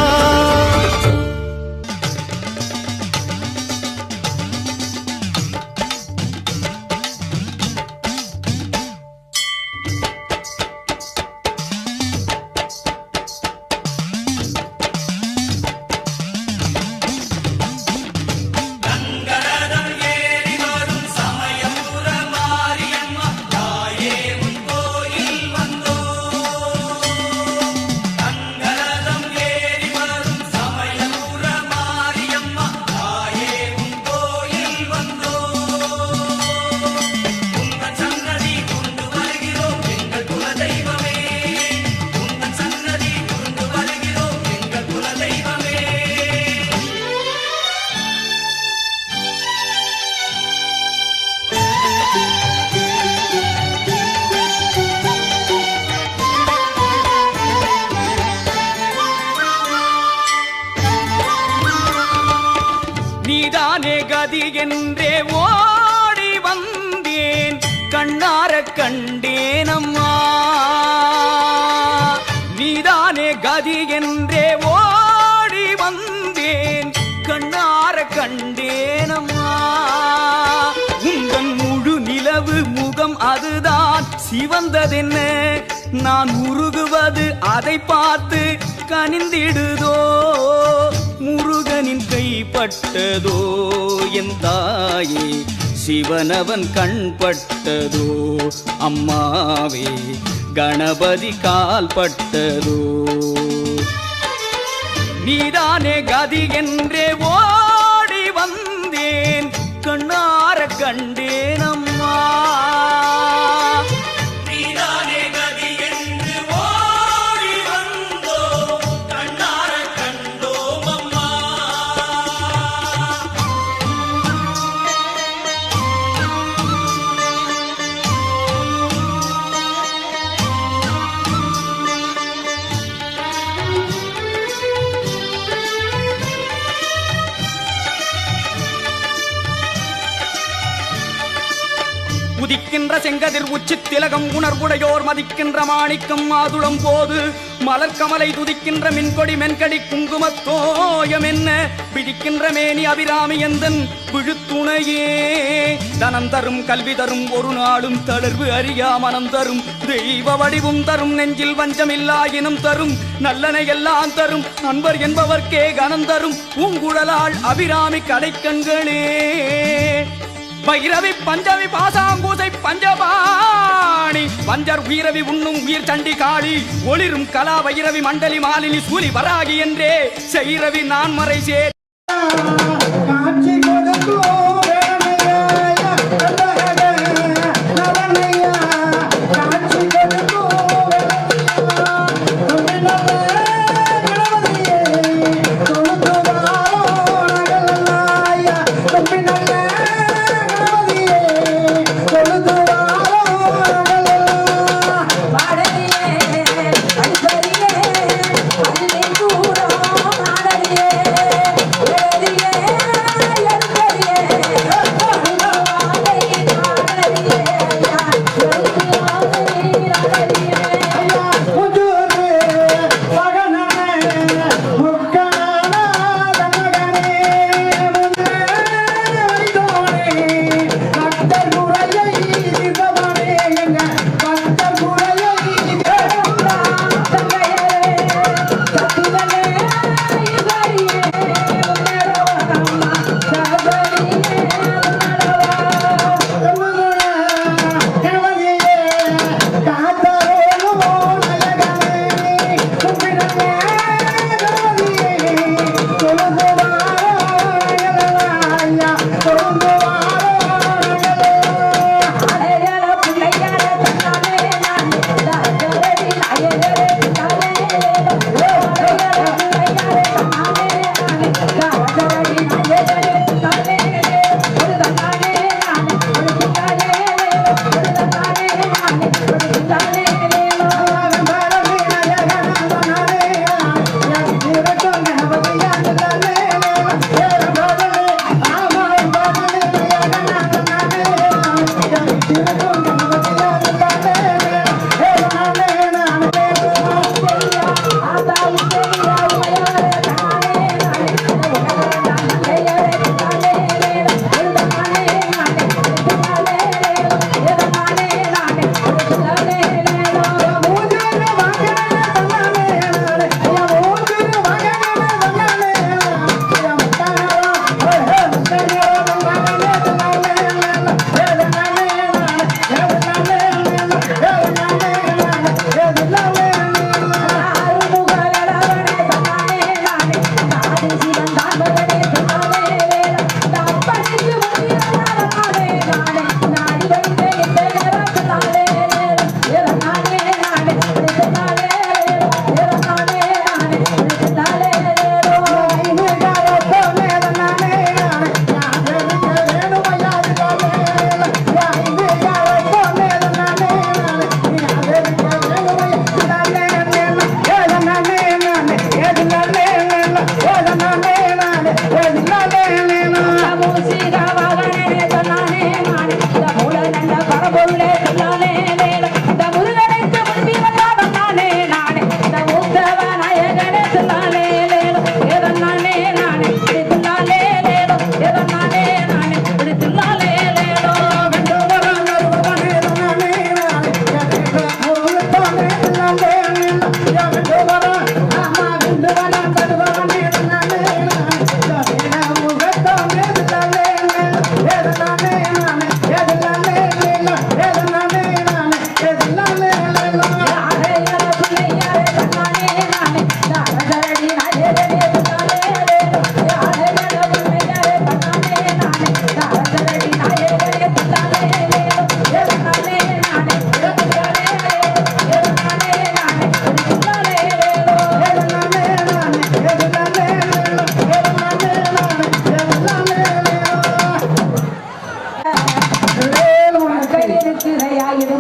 நீதானே கதி என்றே ஓடி வந்தேன், கண்ணார கண்டேனம்மா. நீதானே கதி என்றே ஓடி வந்தேன், கண்ணார கண்டேனம்மா. உங்கள் முழு நிலவு முகம் அதுதான் சிவந்ததென்ன, நான் உருகுவது அதை பார்த்து கனிந்திடுதோ. முருகனின் கைப்பட்டதோ என் தாயே, சிவனவன் கண்பட்டதோ அம்மாவே, கணபதி கால் பட்டதோ. நீதானே கதி என்றே ஓடி வந்தேன், கண்ணார கண்டேன் அம்மா. நீதானே கதி என்று ஓடி வந்தோ, கண்ணார கண்டோம் அம்மா. உதிக்கின்ற செங்கதிர் உச்சி திலகம் உணர்வுடையோர் மதிக்கின்ற மாணிக்கம் மாதுளம் போது, மலர்கமலை துதிக்கின்ற மின்கொடி மென்கடி குங்குமத்தோயம் என்ன பிடிக்கின்ற மேனி அபிராமி எந்தன் விழுத்துணையே. தனம் தரும் கல்வி தரும் ஒரு நாளும் தளர்வு அறியா மனம் தரும், தெய்வ வடிவும் தரும் நெஞ்சில் வஞ்சமில்லா இனம் தரும், நல்லனை எல்லாம் தரும் அன்பர் என்பவர்க்கே கனம் தரும் பூங்குழலாள் அபிராமி கடைக்கண்களே. பைரவி பஞ்சவி பாசாம்பூசை பஞ்சபாணி, பஞ்சர் உயிரவி உண்ணும் உயிர் சண்டி காளி, ஒளிரும் கலா வைரவி மண்டலி மாலினி சூலி வராகி என்றே செய்ரவி நான் மறை சே. பாடலியே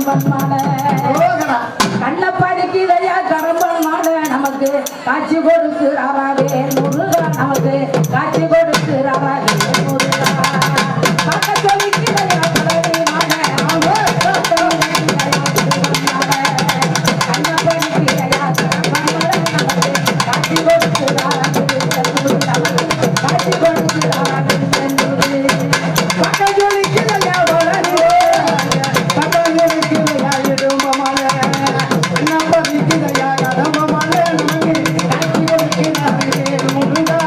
கரும்பன் மாலை கண்ணப்படிக்கிறையா கரும்பன் மாலை நமக்கு காட்சி கொடுக்கிறாராவே முருகா நமக்கு காட்சி கொடுக்கிறாராவே முருகா காக்க சொல்லிக்கிறையா கரும்பி மாலை கண்ணப்படிக்கிறையா கரும்பன் மாலை நமக்கு காட்சி கொடுக்கிறாராவே காட்சி கொடுக்கிறாராவே காக்க சொல்லிக்கிறையா முருகா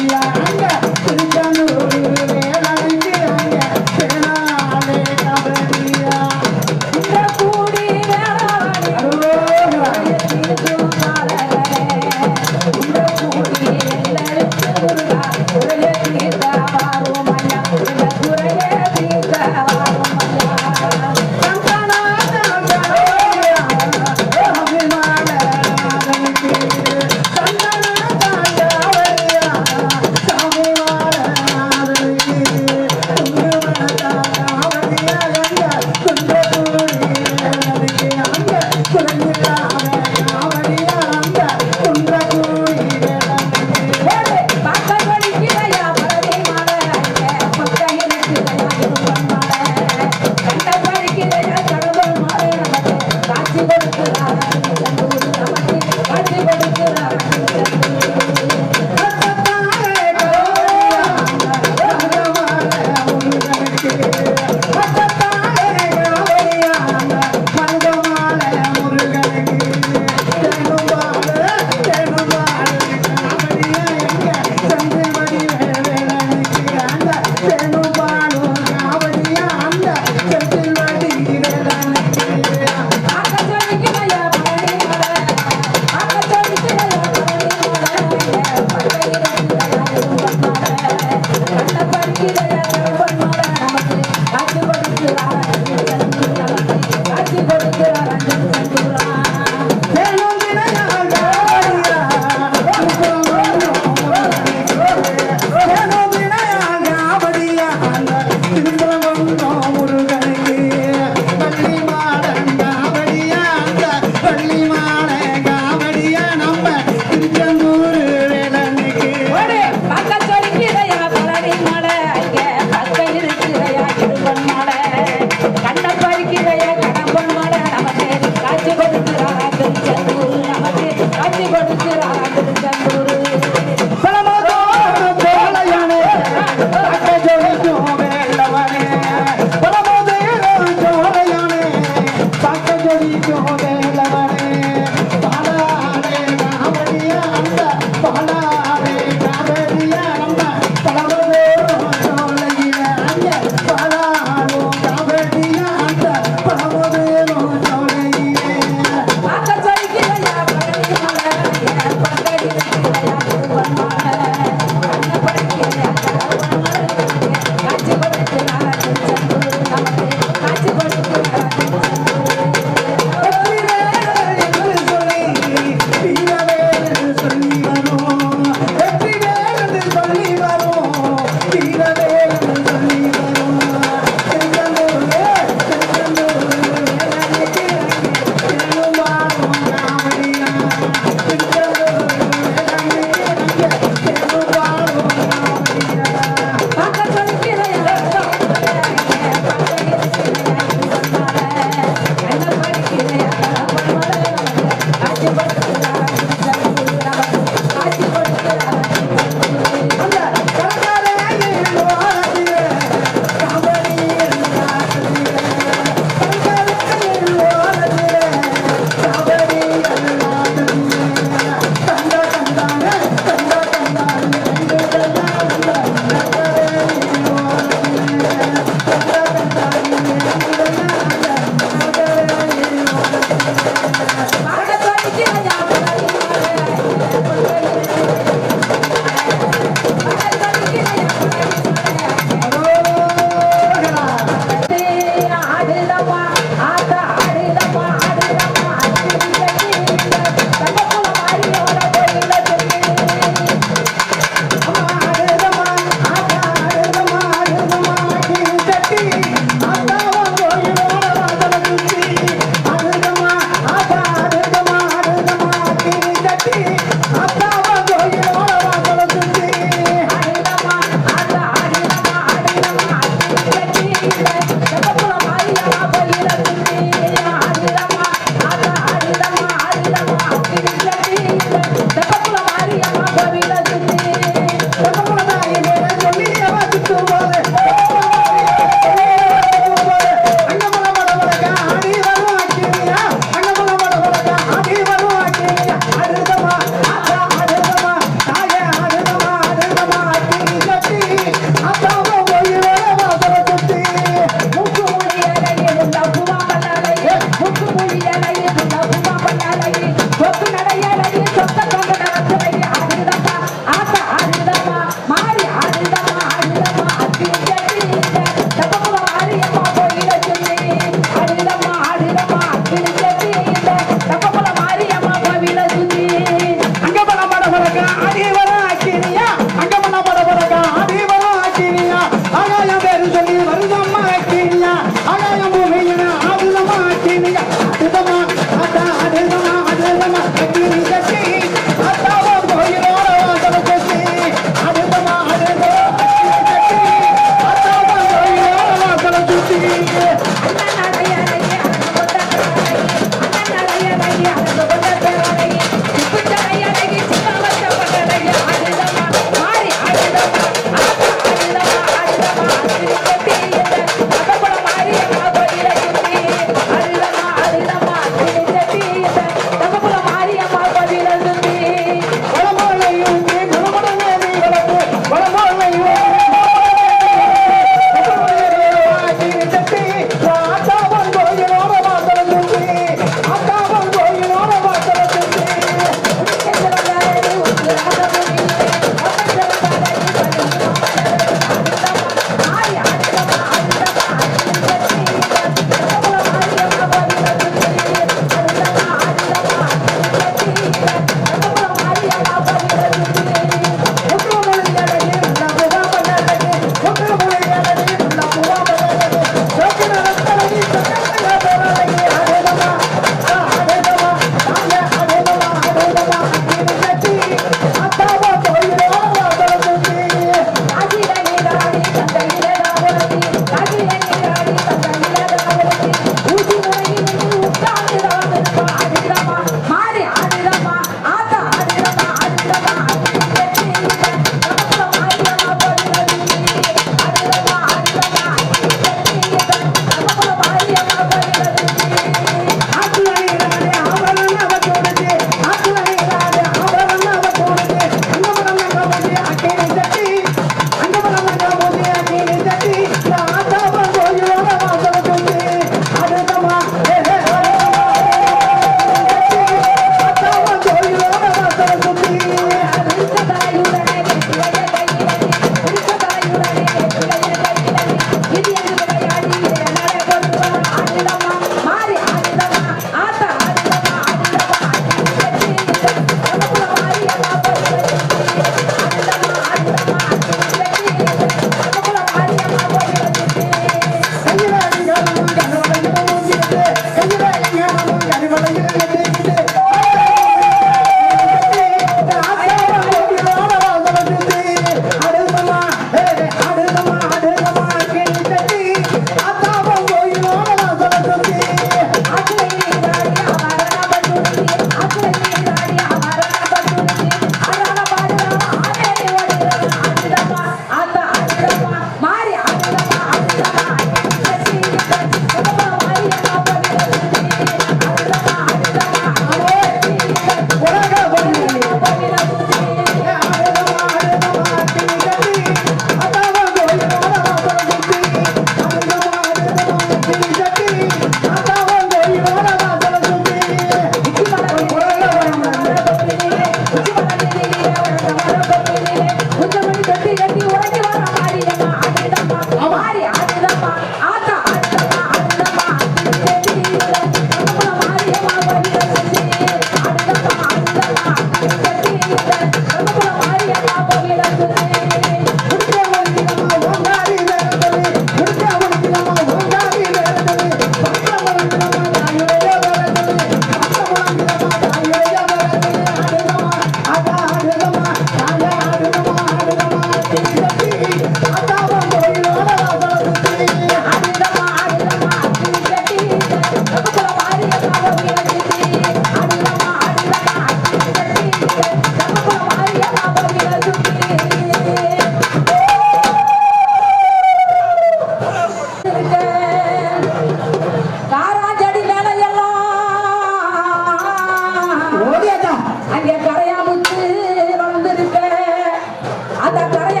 நாகமா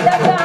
Oh,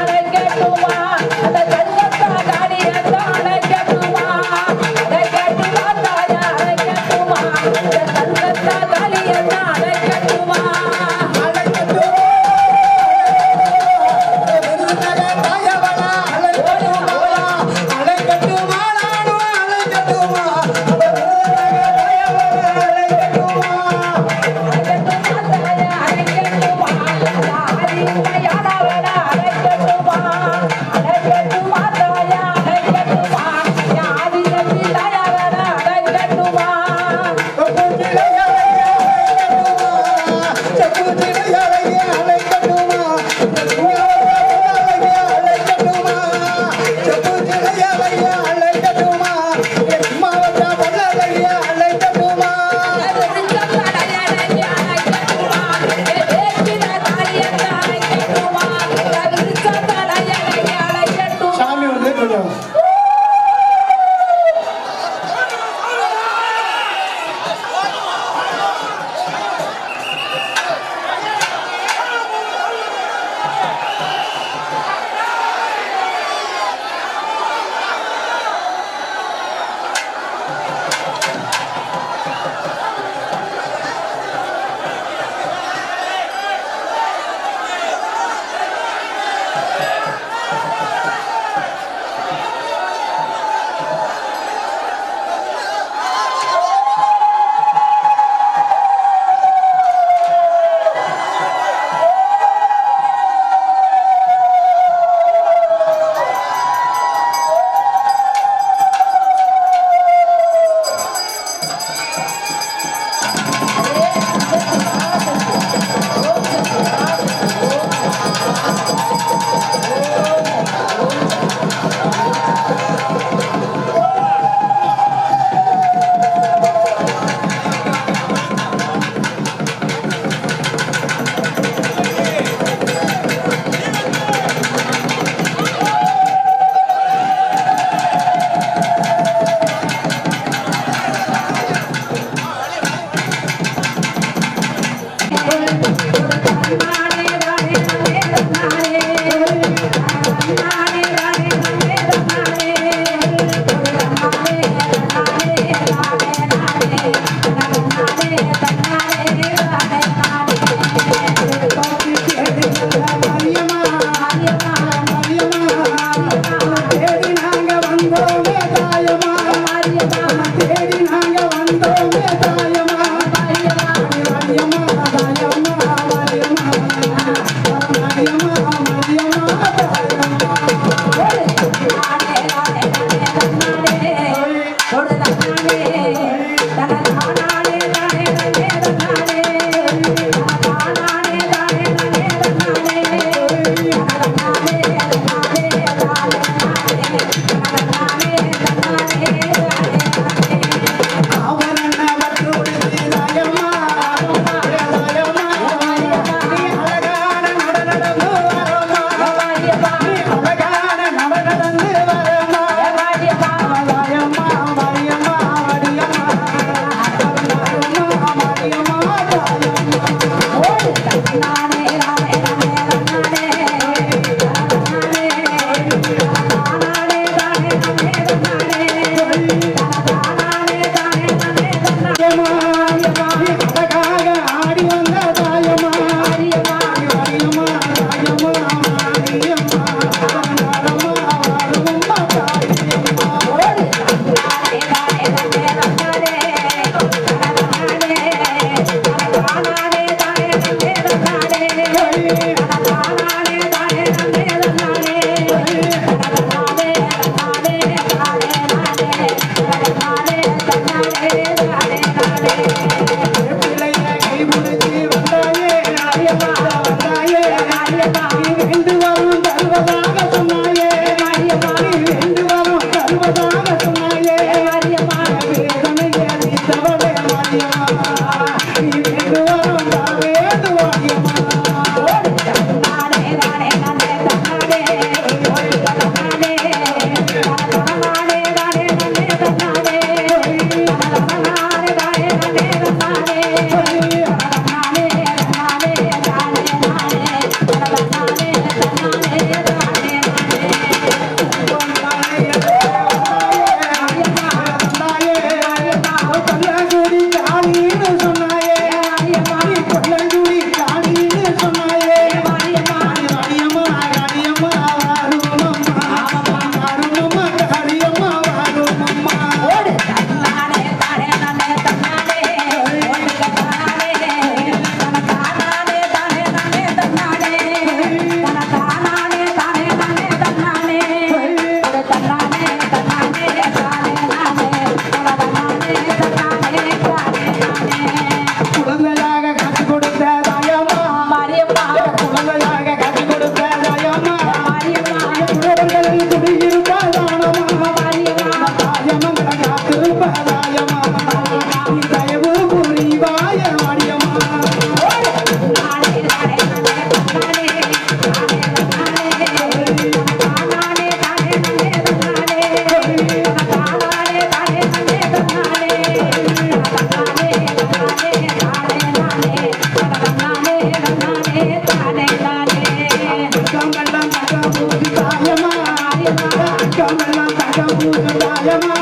வெட்கமெல்லாம் தங்கம் பூசும் தாயம்மா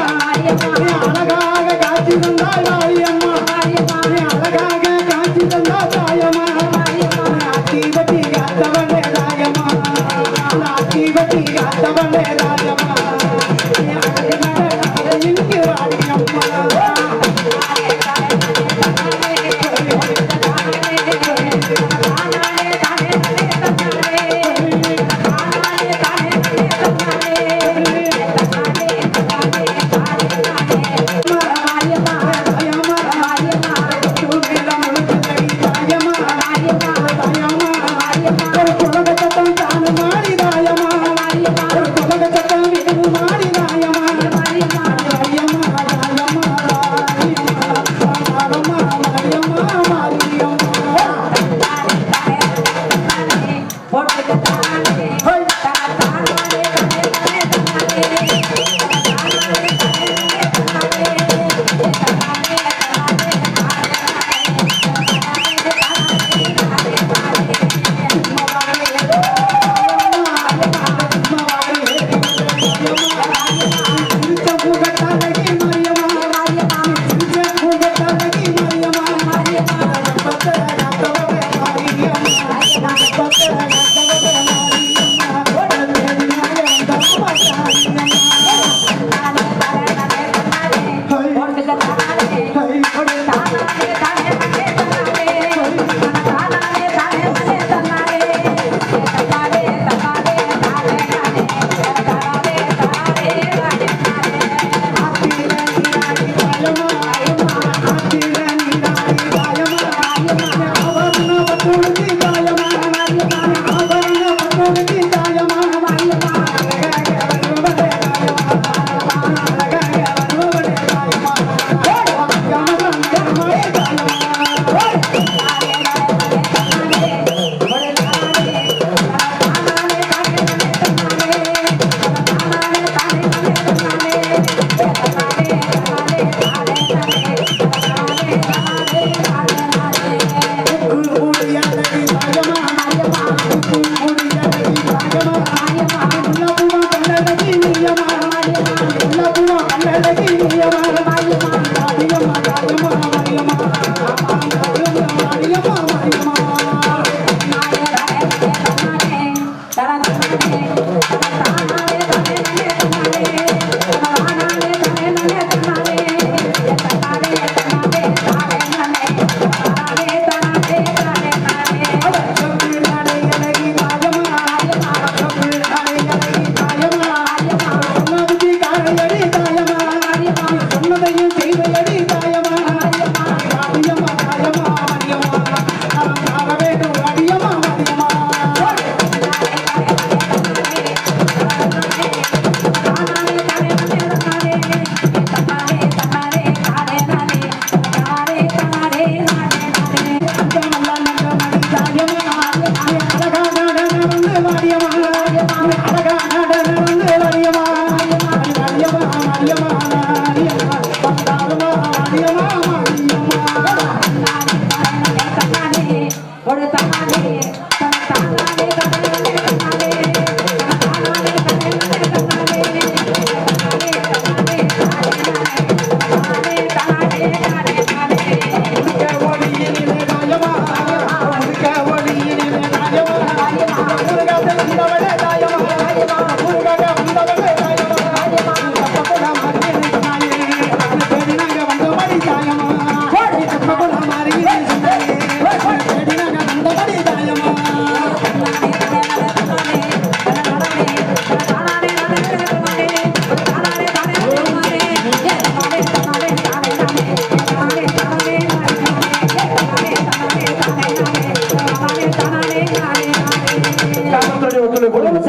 அழகாக காட்சி தந்தாய் மாரியம்மா அழகாக காட்சி தந்தா தாயம்மா ஆட்சி பற்றி காத்தவனே தாயம்மா ஆட்சி பற்றி காத்தவனே தாயம்மா இங்கு வாடியம்மா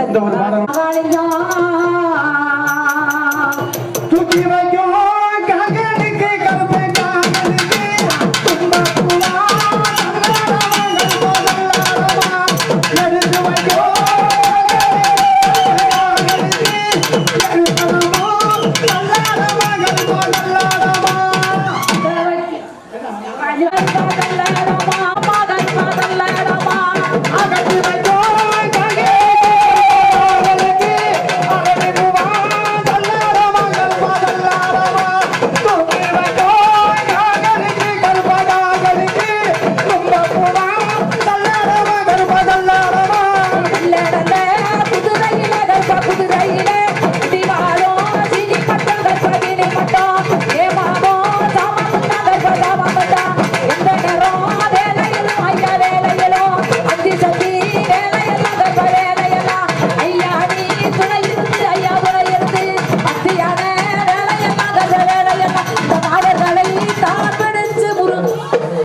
இந்த ஒரு பாடம்